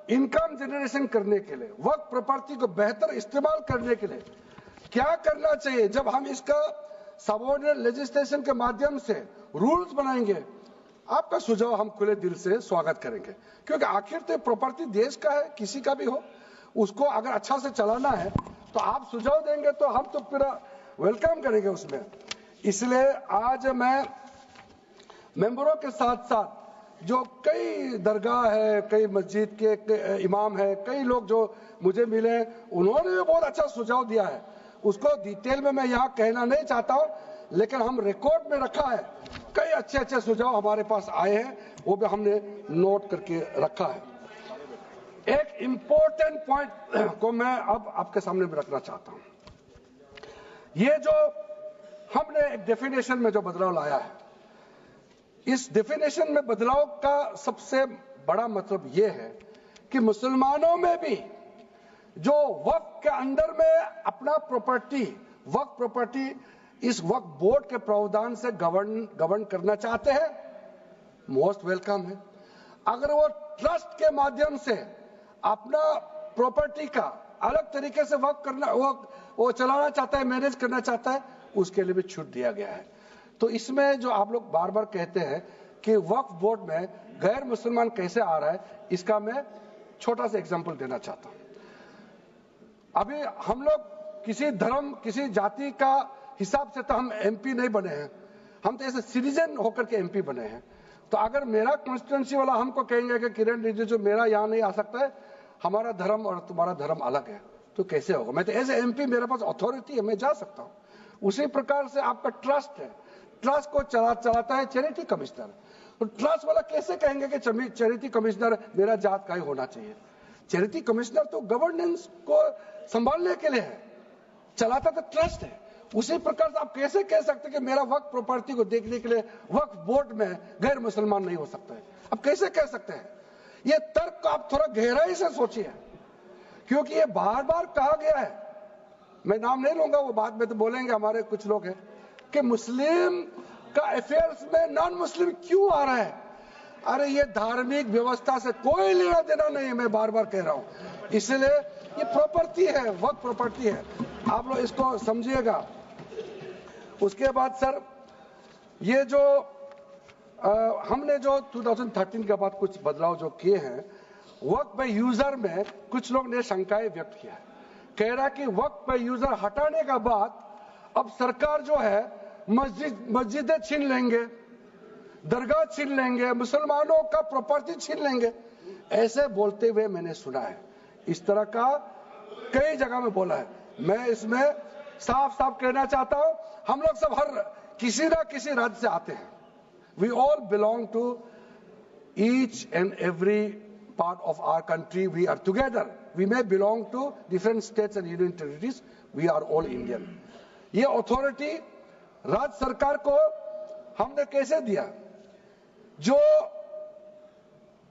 S1: इनकम जनरेशन करने के लिए वर्क प्रॉपर्टी को बेहतर इस्तेमाल करने के लिए क्या करना चाहिए, जब हम इसका सबऑर्डिनेट लेजिस्लेशन के माध्यम से रूल्स बनाएंगे, आपका सुझाव हम खुले दिल से स्वागत करेंगे। क्योंकि आखिर तो प्रॉपर्टी देश का है, किसी का भी हो, उसको अगर अच्छा से चलाना है तो आप सुझाव देंगे तो हम तो पूरा वेलकम करेंगे उसमें। इसलिए आज मैं मेंबरों के साथ साथ जो कई दरगाह है, कई मस्जिद के इमाम है, कई लोग जो मुझे मिले, उन्होंने भी बहुत अच्छा सुझाव दिया है। उसको डिटेल में मैं यहाँ कहना नहीं चाहता हूँ, लेकिन हम रिकॉर्ड में रखा है, कई अच्छे अच्छे सुझाव हमारे पास आए हैं, वो भी हमने नोट करके रखा है। एक इंपॉर्टेंट पॉइंट को मैं अब आपके सामने भी रखना चाहता हूं। ये जो हमने एक डेफिनेशन में जो बदलाव लाया है, इस डेफिनेशन में बदलाव का सबसे बड़ा मतलब ये है कि मुसलमानों में भी जो वक्फ के अंदर में अपना प्रॉपर्टी, वक्फ प्रॉपर्टी इस वक्फ बोर्ड के प्रावधान से गवर्न करना चाहते हैं, मोस्ट वेलकम है। अगर वो ट्रस्ट के माध्यम से अपना प्रॉपर्टी का अलग तरीके से वर्क करना, वो चलाना चाहता है, मैनेज करना चाहता है, उसके लिए भी छूट दिया गया है। तो इसमें जो आप लोग बार बार कहते हैं कि वक्फ बोर्ड में गैर मुसलमान कैसे आ रहा है, इसका मैं छोटा सा एग्जांपल देना चाहता हूं। अभी हम लोग किसी धर्म, किसी जाति का हिसाब से तो हम एमपी नहीं बने हैं, हम तो ऐसे सिटीजन होकर के एमपी बने हैं। तो अगर मेरा कॉन्स्टिट्यूंसी वाला हमको कहेंगे कि किरण रिजिजू मेरा यहाँ नहीं आ सकता है, हमारा धर्म और तुम्हारा धर्म अलग है, तो कैसे होगा? मैं तो एज ए एमपी, मेरे पास अथॉरिटी है, मैं जा सकता हूँ। उसी प्रकार से आपका ट्रस्ट है, ट्रस्ट को चलाता है चैरिटी कमिश्नर। तो ट्रस्ट वाला कैसे कहेंगे कि चैरिटी कमिश्नर मेरा जात का ही होना चाहिए? चैरिटी कमिश्नर तो गवर्नेंस को संभालने के लिए है, चलाता तो ट्रस्ट है। उसी प्रकार से आप कैसे कह सकते कि मेरा वक्फ प्रॉपर्टी को देखने के लिए वक्फ बोर्ड में गैर मुसलमान नहीं हो सकता है? आप कैसे कह सकते हैं? ये तर्क को आप थोड़ा गहराई से सोचिए, क्योंकि ये बार बार कहा गया है मैं नाम नहीं लूंगा, वो बाद में तो बोलेंगे हमारे कुछ लोग हैं कि मुस्लिम का अफेयर्स में नॉन मुस्लिम क्यों आ रहा है। अरे ये धार्मिक व्यवस्था से कोई लेना देना नहीं है, मैं बार बार कह रहा हूं। इसलिए ये प्रॉपर्टी है, वक्त प्रॉपर्टी है, आप लोग इसको समझिएगा। उसके बाद सर ये जो हमने जो 2013 के बाद कुछ बदलाव जो किए हैं, वक्त बाय यूजर में कुछ लोग ने शंकाएं व्यक्त किया है, कह रहा कि वक्त बाय यूजर हटाने के बाद अब सरकार जो है मस्जिदें छीन लेंगे, दरगाह छीन लेंगे, मुसलमानों का प्रॉपर्टी छीन लेंगे, ऐसे बोलते हुए मैंने सुना है। इस तरह का कई जगह में बोला है। मैं इसमें साफ साफ कहना चाहता हूं, हम लोग सब हर किसी ना किसी राज्य से आते हैं। We all belong to each and every part of our country, we are together, we may belong to different states and union territories, we are all Indian. ये अथॉरिटी राज्य सरकार को हमने कैसे दिया? जो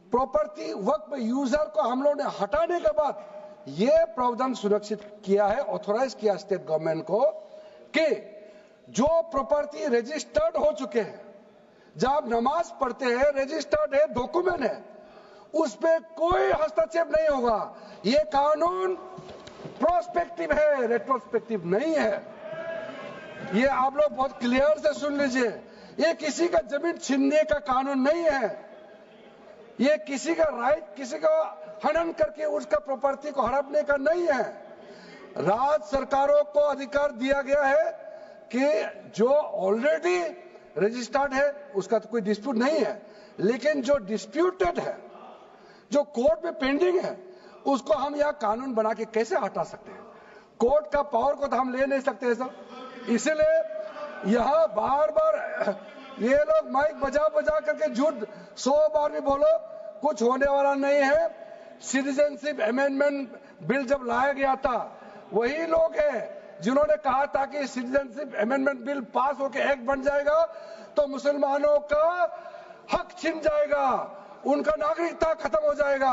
S1: प्रॉपर्टी वक्त में यूजर को हम लोग ने हटाने के बाद ये प्रावधान सुरक्षित किया है, ऑथोराइज किया स्टेट गवर्नमेंट को कि जो प्रॉपर्टी रजिस्टर्ड हो चुके हैं, जब आप नमाज पढ़ते हैं रजिस्टर्ड है, डॉक्यूमेंट है, उस पे कोई हस्तक्षेप नहीं होगा। ये कानून प्रोस्पेक्टिव है, रेट्रोस्पेक्टिव नहीं है। ये आप लोग बहुत क्लियर से सुन लीजिए, ये किसी का जमीन छीनने का कानून नहीं है। ये किसी का राइट, किसी का हनन करके उसका प्रॉपर्टी को हड़पने का नहीं है। राज्य सरकारों को अधिकार दिया गया है कि जो ऑलरेडी रजिस्टर्ड है उसका तो कोई डिस्प्यूट नहीं है, लेकिन जो डिस्प्यूटेड है, जो कोर्ट में पेंडिंग है, उसको हम यहाँ कानून बना के कैसे हटा सकते हैं? कोर्ट का पावर को तो हम ले नहीं सकते सर। इसलिए यहाँ बार बार ये लोग माइक बजा बजा करके झूठ 100 बार भी बोलो, कुछ होने वाला नहीं है। सिटीजनशिप अमेंडमेंट बिल जब लाया गया था, वही लोग हैं जिन्होंने कहा था कि सिटीजनशिप अमेंडमेंट बिल पास होकर एक्ट बन जाएगा तो मुसलमानों का हक छिन जाएगा, उनका नागरिकता खत्म हो जाएगा।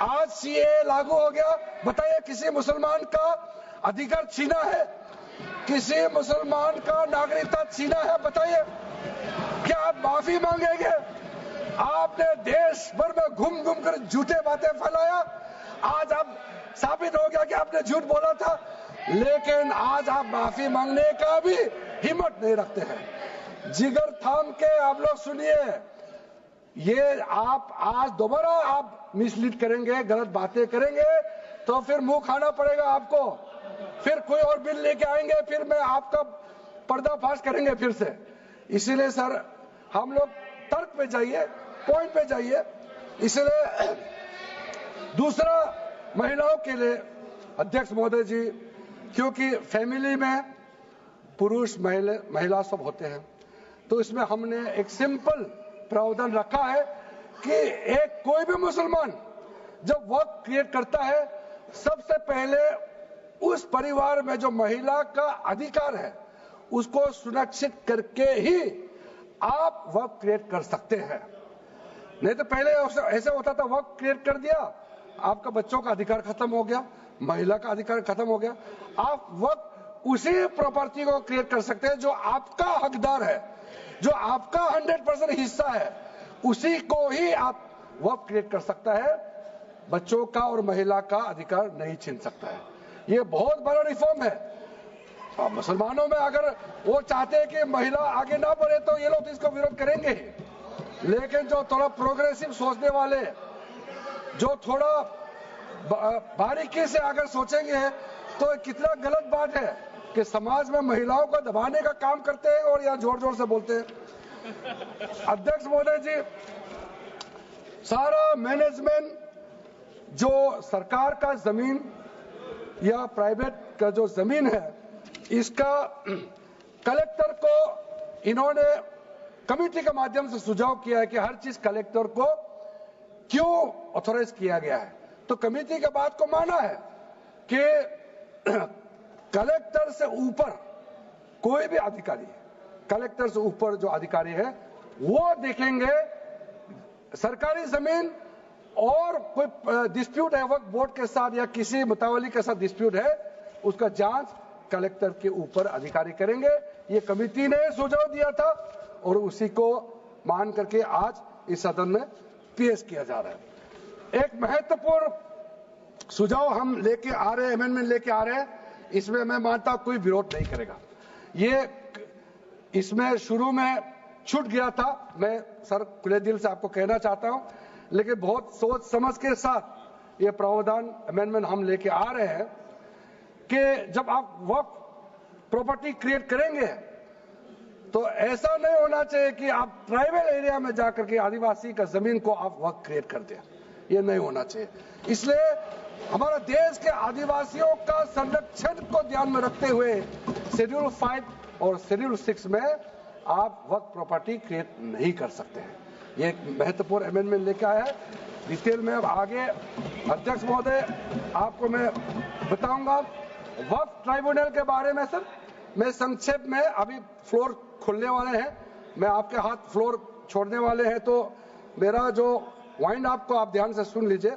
S1: आज सीए लागू हो गया, बताइए किसी मुसलमान का अधिकार छीना है? किसी मुसलमान का नागरिकता छीना है? बताइए, क्या आप माफी मांगेंगे? आपने देश भर में घूम घूम कर झूठे बातें फैलाया, आज आप साबित हो गया कि आपने झूठ बोला था, लेकिन आज आप माफी मांगने का भी हिम्मत नहीं रखते हैं। जिगर थाम के आप लोग सुनिए, ये आप आज दोबारा आप मिसलीड करेंगे, गलत बातें करेंगे तो फिर मुंह खाना पड़ेगा आपको। फिर कोई और बिल लेके आएंगे, फिर मैं आपका पर्दाफाश करेंगे फिर से। इसीलिए सर हम लोग तर्क पे जाइए, पॉइंट पे जाइए। इसलिए दूसरा, महिलाओं के लिए अध्यक्ष महोदय जी, क्योंकि फैमिली में पुरुष महिला सब होते हैं, तो इसमें हमने एक सिंपल प्रावधान रखा है कि एक कोई भी मुसलमान जब वक्त क्रिएट करता है, सबसे पहले उस परिवार में जो महिला का अधिकार है उसको सुरक्षित करके ही आप वक्त क्रिएट कर सकते हैं। नहीं तो पहले ऐसा होता था, वक्त क्रिएट कर दिया, आपका बच्चों का अधिकार खत्म हो गया, महिला का अधिकार खत्म हो गया। आप वक्त उसी प्रॉपर्टी को क्रिएट कर सकते हैं जो आपका हकदार है, जो आपका 100% हिस्सा है, उसी को ही आप वक्त क्रिएट कर सकता है। बच्चों का और महिला का अधिकार नहीं छीन सकता है। ये बहुत बड़ा रिफॉर्म है। मुसलमानों में अगर वो चाहते हैं कि महिला आगे ना बढ़े तो ये लोग तो इसको विरोध करेंगे ही, लेकिन जो थोड़ा प्रोग्रेसिव सोचने वाले, जो थोड़ा बारीकी से अगर सोचेंगे तो कितना गलत बात है कि समाज में महिलाओं को दबाने का काम करते हैं और यहाँ जोर जोर से बोलते हैं। अध्यक्ष महोदय जी, सारा मैनेजमेंट जो सरकार का जमीन या प्राइवेट का जो जमीन है, इसका कलेक्टर को इन्होंने कमेटी के माध्यम से सुझाव किया है कि हर चीज कलेक्टर को क्यों ऑथोराइज किया गया है। तो कमेटी के बात को माना है कि कलेक्टर से ऊपर कोई भी अधिकारी, कलेक्टर से ऊपर जो अधिकारी है वो देखेंगे सरकारी जमीन और कोई डिस्प्यूट है वक्फ बोर्ड के साथ या किसी मुतावली के साथ डिस्प्यूट है उसका जांच कलेक्टर के ऊपर अधिकारी करेंगे। ये कमेटी ने सुझाव दिया था और उसी को मान करके आज इस सदन में पेश किया जा रहा है। एक महत्वपूर्ण सुझाव हम लेके आ रहे हैं, अमेंडमेंट लेके आ रहे हैं, इसमें मैं मानता हूं कोई विरोध नहीं करेगा। ये इसमें शुरू में छूट गया था, मैं सर खुले दिल से आपको कहना चाहता हूं, लेकिन बहुत सोच समझ के साथ ये प्रावधान अमेंडमेंट हम लेके आ रहे हैं कि जब आप वक्फ प्रॉपर्टी क्रिएट करेंगे तो ऐसा नहीं होना चाहिए कि आप ट्राइबल एरिया में जाकर के आदिवासी का जमीन को आप वक्फ क्रिएट कर दें। ये नहीं होना चाहिए। इसलिए हमारा देश के आदिवासियों का संरक्षण को ध्यान में रखते हुए शेड्यूल 5 और शेड्यूल 6 में आप वक्फ प्रॉपर्टी क्रिएट नहीं कर सकते हैं। ये एक महत्वपूर्ण अमेंडमेंट लेके आया है। डिटेल में आगे अध्यक्ष महोदय आपको मैं बताऊंगा। वक्फ ट्राइब्यूनल के बारे में सर मैं संक्षेप में, अभी फ्लोर खुलने वाले हैं, मैं आपके हाथ फ्लोर छोड़ने वाले हैं, तो मेरा जो वाइंड आपको आप ध्यान से सुन लीजिए।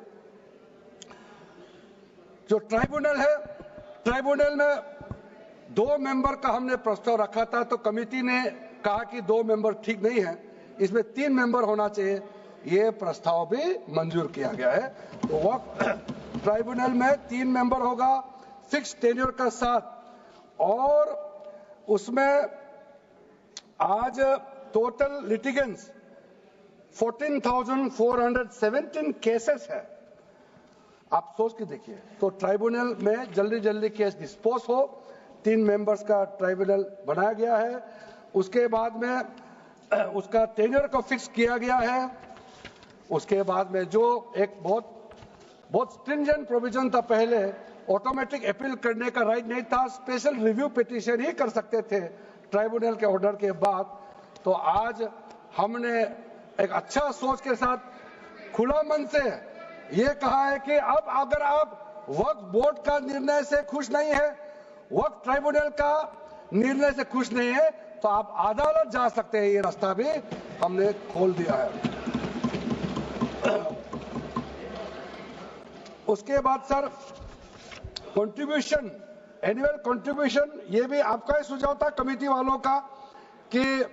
S1: जो ट्राइब्यूनल है, ट्राइब्यूनल में 2 मेंबर का हमने प्रस्ताव रखा था, तो कमेटी ने कहा कि 2 मेंबर ठीक नहीं है, इसमें 3 मेंबर होना चाहिए। ये प्रस्ताव भी मंजूर किया गया है। तो वक्फ ट्राइब्यूनल में 3 मेंबर होगा फिक्स टेन्योर का साथ, और उसमें आज टोटल लिटिगेंट्स 14,417 केसेस है। आप सोच के देखिए, तो ट्राइब्यूनल में जल्दी जल्दी केस डिस्पोज हो, 3 मेंबर्स का ट्राइब्यूनल बनाया गया है। उसके बाद में उसका टेन्योर को फिक्स किया गया है। उसके बाद में जो एक बहुत स्ट्रिंजेंट प्रोविजन था, पहले ऑटोमेटिक अपील करने का राइट नहीं था, स्पेशल रिव्यू पिटीशन ही कर सकते थे ट्राइब्यूनल के ऑर्डर के बाद। तो आज हमने एक अच्छा सोच के साथ खुला मन से ये कहा है कि अब अगर आप वक्फ बोर्ड का निर्णय से खुश नहीं है, वक्फ ट्राइब्यूनल का निर्णय से खुश नहीं है, तो आप अदालत जा सकते हैं। ये रास्ता भी हमने खोल दिया है। उसके बाद सर कंट्रीब्यूशन, एनुअल कंट्रीब्यूशन, ये भी आपका ही सुझाव था कमेटी वालों का कि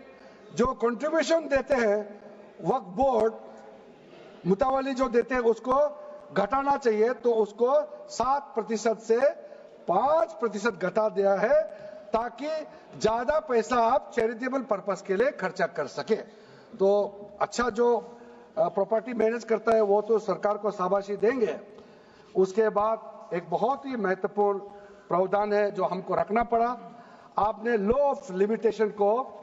S1: जो कंट्रीब्यूशन देते हैं वक्फ बोर्ड मुतावली जो देते हैं उसको घटाना चाहिए, तो उसको 7% से 5% घटा दिया है, ताकि ज्यादा पैसा आप चैरिटेबल पर्पस के लिए खर्चा कर सके। तो अच्छा जो प्रॉपर्टी मैनेज करता है वो तो सरकार को शाबाशी देंगे। उसके बाद एक बहुत ही महत्वपूर्ण प्रावधान है जो हमको रखना पड़ा। आपने लॉ ऑफ लिमिटेशन को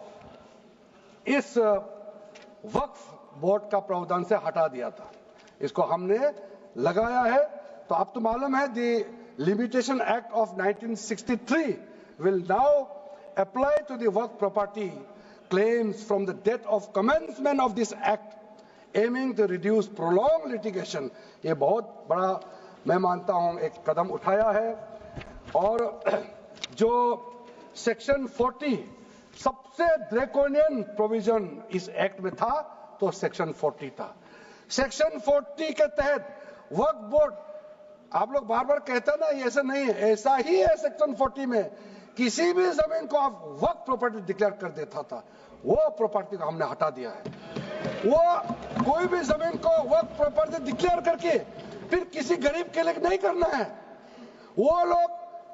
S1: इस वक्फ बोर्ड का प्रावधान से हटा दिया था, इसको हमने लगाया है। तो अब तो मालूम है the limitation act of 1963 will now apply to the work property claims from the date of commencement of this act, aiming to reduce prolonged litigation। ये बहुत बड़ा मैं मानता हूं एक कदम उठाया है। और जो सेक्शन 40 सबसे ड्रैकोनियन प्रोविजन इस एक्ट में था, तो सेक्शन 40 था। सेक्शन 40 के तहत वक्फ बोर्ड, आप लोग बार बार कहते हैं ना, ये ऐसा नहीं है, ऐसा ही है। सेक्शन 40 में किसी भी जमीन को आप वक्फ प्रॉपर्टी डिक्लेयर कर देता था, वो प्रॉपर्टी को हमने हटा दिया है। वो कोई भी जमीन को वक्फ प्रॉपर्टी डिक्लेयर करके फिर किसी गरीब के लिए नहीं करना है। वो लोग,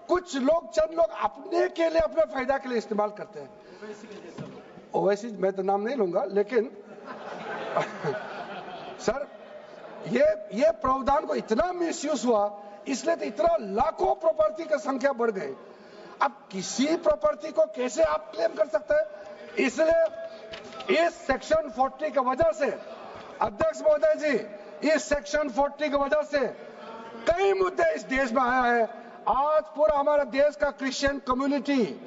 S1: कुछ लोग, चंद लोग अपने के लिए, अपने फायदा के लिए इस्तेमाल करते हैं। ओवैसी मैं तो नाम नहीं लूंगा, लेकिन सर ये प्रावधान को इतना मिसयूज हुआ, इसलिए तो इतना लाखों प्रॉपर्टी की संख्या बढ़ गई। अब किसी प्रॉपर्टी को कैसे आप क्लेम कर सकते हैं? इसलिए इस सेक्शन 40 की वजह से, अध्यक्ष महोदय जी, इस सेक्शन 40 की वजह से कई मुद्दे इस देश में आया है। आज पूरा हमारा देश का क्रिश्चियन कम्युनिटी,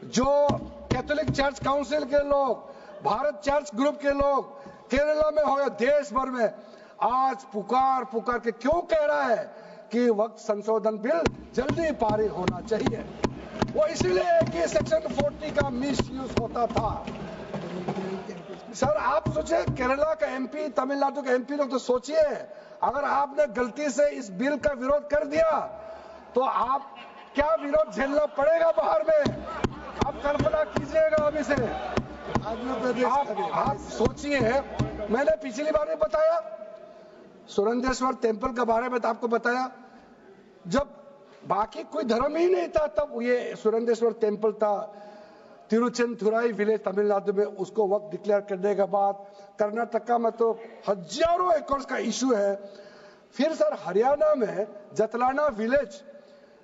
S1: जो कैथोलिक चर्च काउंसिल के लोग, भारत चर्च ग्रुप के लोग, केरला में हो या देश भर में, आज पुकार के क्यों कह रहा है कि वक्त संशोधन बिल जल्दी पारित होना चाहिए। वो इसलिए कि सेक्शन 40 का मिसयूज होता था। सर आप सोचिए, केरला का एमपी, तमिलनाडु का एमपी लोग, तो सोचिए अगर आपने गलती से इस बिल का विरोध कर दिया तो आप क्या विरोध झेलना पड़ेगा बाहर में, आप कल्पना कीजिएगा अभी से। आप सोचिए, मैंने पिछली बार भी बताया सुरेंद्रेश्वर टेम्पल के बारे में, तो आपको बताया जब बाकी कोई धर्म ही नहीं था तब ये सुरेंद्रेश्वर टेम्पल था। तिरुचेंथुराई विलेज तमिलनाडु में, उसको वक्त डिक्लेयर करने के बाद कर्नाटका में तो हजारों एकड़ का इशू है। फिर सर हरियाणा में जतलाना विलेज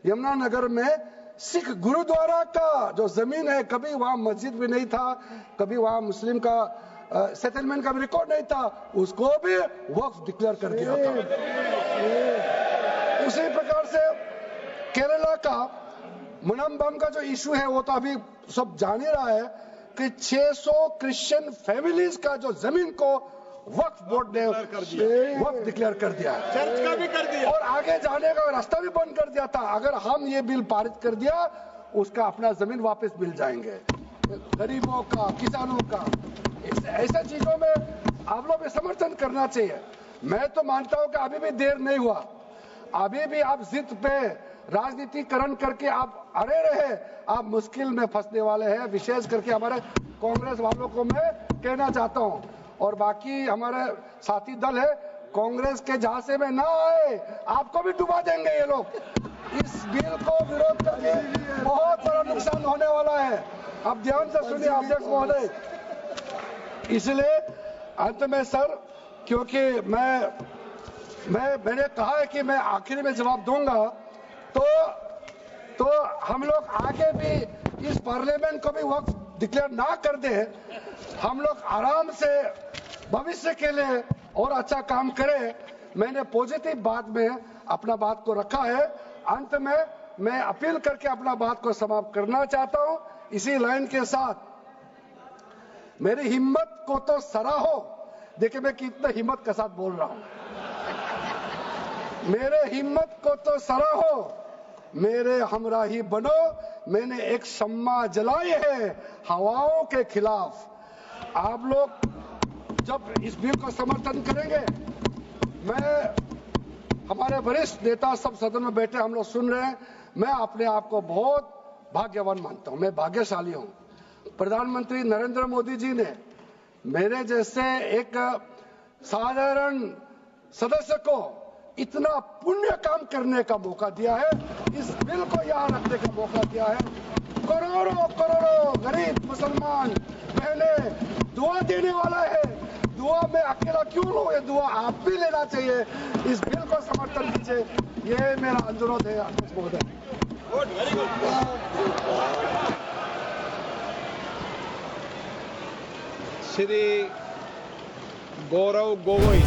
S1: यमुनानगर में सिख गुरुद्वारा का जो जमीन है, कभी वहां मस्जिद भी नहीं था, कभी वहां मुस्लिम का सेटलमेंट का भी रिकॉर्ड नहीं था, उसको भी वक्फ डिक्लेयर कर दिया था। उसी प्रकार से केरला का मुनम्बम का जो इशू है वो तो अभी सब जान ही रहा है कि 600 क्रिश्चियन फैमिलीज का जो जमीन को वक्फ बोर्ड ने वक्फ डिक्लेयर कर दिया है,
S4: चर्च का भी कर दिया
S1: और आगे जाने का रास्ता भी बंद कर दिया था। अगर हम ये बिल पारित कर दिया, उसका अपना जमीन वापस मिल जाएंगे गरीबों का, किसानों का। ऐसे चीजों में आप लोग भी समर्थन करना चाहिए। मैं तो मानता हूं कि अभी भी देर नहीं हुआ, अभी भी आप जिद पे राजनीतिकरण करके आप अड़े रहे, आप मुश्किल में फंसने वाले हैं। विशेष करके हमारे कांग्रेस वालों को मैं कहना चाहता हूं, और बाकी हमारे साथी दल है, कांग्रेस के झांसे में ना आए, आपको भी डुबा देंगे ये लोग। इस बिल को विरोध करके बहुत बड़ा नुकसान होने वाला है। आप ध्यान से सुनिए अध्यक्ष महोदय। इसलिए अंत में सर, क्योंकि मैंने कहा है कि मैं आखिर में जवाब दूंगा, तो हम लोग आगे भी इस पार्लियामेंट को भी वक्त डिक्लेयर ना कर दे, हम लोग आराम से भविष्य के लिए और अच्छा काम करें। मैंने पॉजिटिव बात में अपना बात को रखा है। अंत में मैं अपील करके अपना बात को समाप्त करना चाहता हूं। इसी लाइन के साथ मेरी हिम्मत को तो सराहो। देखिए मैं कितना हिम्मत के साथ बोल रहा हूं। मेरे हिम्मत को तो सराहो, मेरे हमराही बनो। मैंने एक शम्मा जलाई है हवाओं के खिलाफ। आप लोग जब इस बिल को समर्थन करेंगे, मैं हमारे वरिष्ठ नेता सब सदन में बैठे हम लोग सुन रहे हैं, मैं अपने आप को बहुत भाग्यवान मानता हूं, मैं भाग्यशाली हूं। प्रधानमंत्री नरेंद्र मोदी जी ने मेरे जैसे एक साधारण सदस्य को इतना पुण्य काम करने का मौका दिया है, इस बिल को यहाँ रखने का मौका दिया है। करोड़ों करोड़ों गरीब मुसलमान बहने दुआ देने वाला है। दुआ में अकेला क्यों लो, ये दुआ आप भी लेना चाहिए। इस बिल को समर्थन कीजिए, ये मेरा अनुरोध है अध्यक्ष महोदय।
S2: श्री गौरव गोगोई।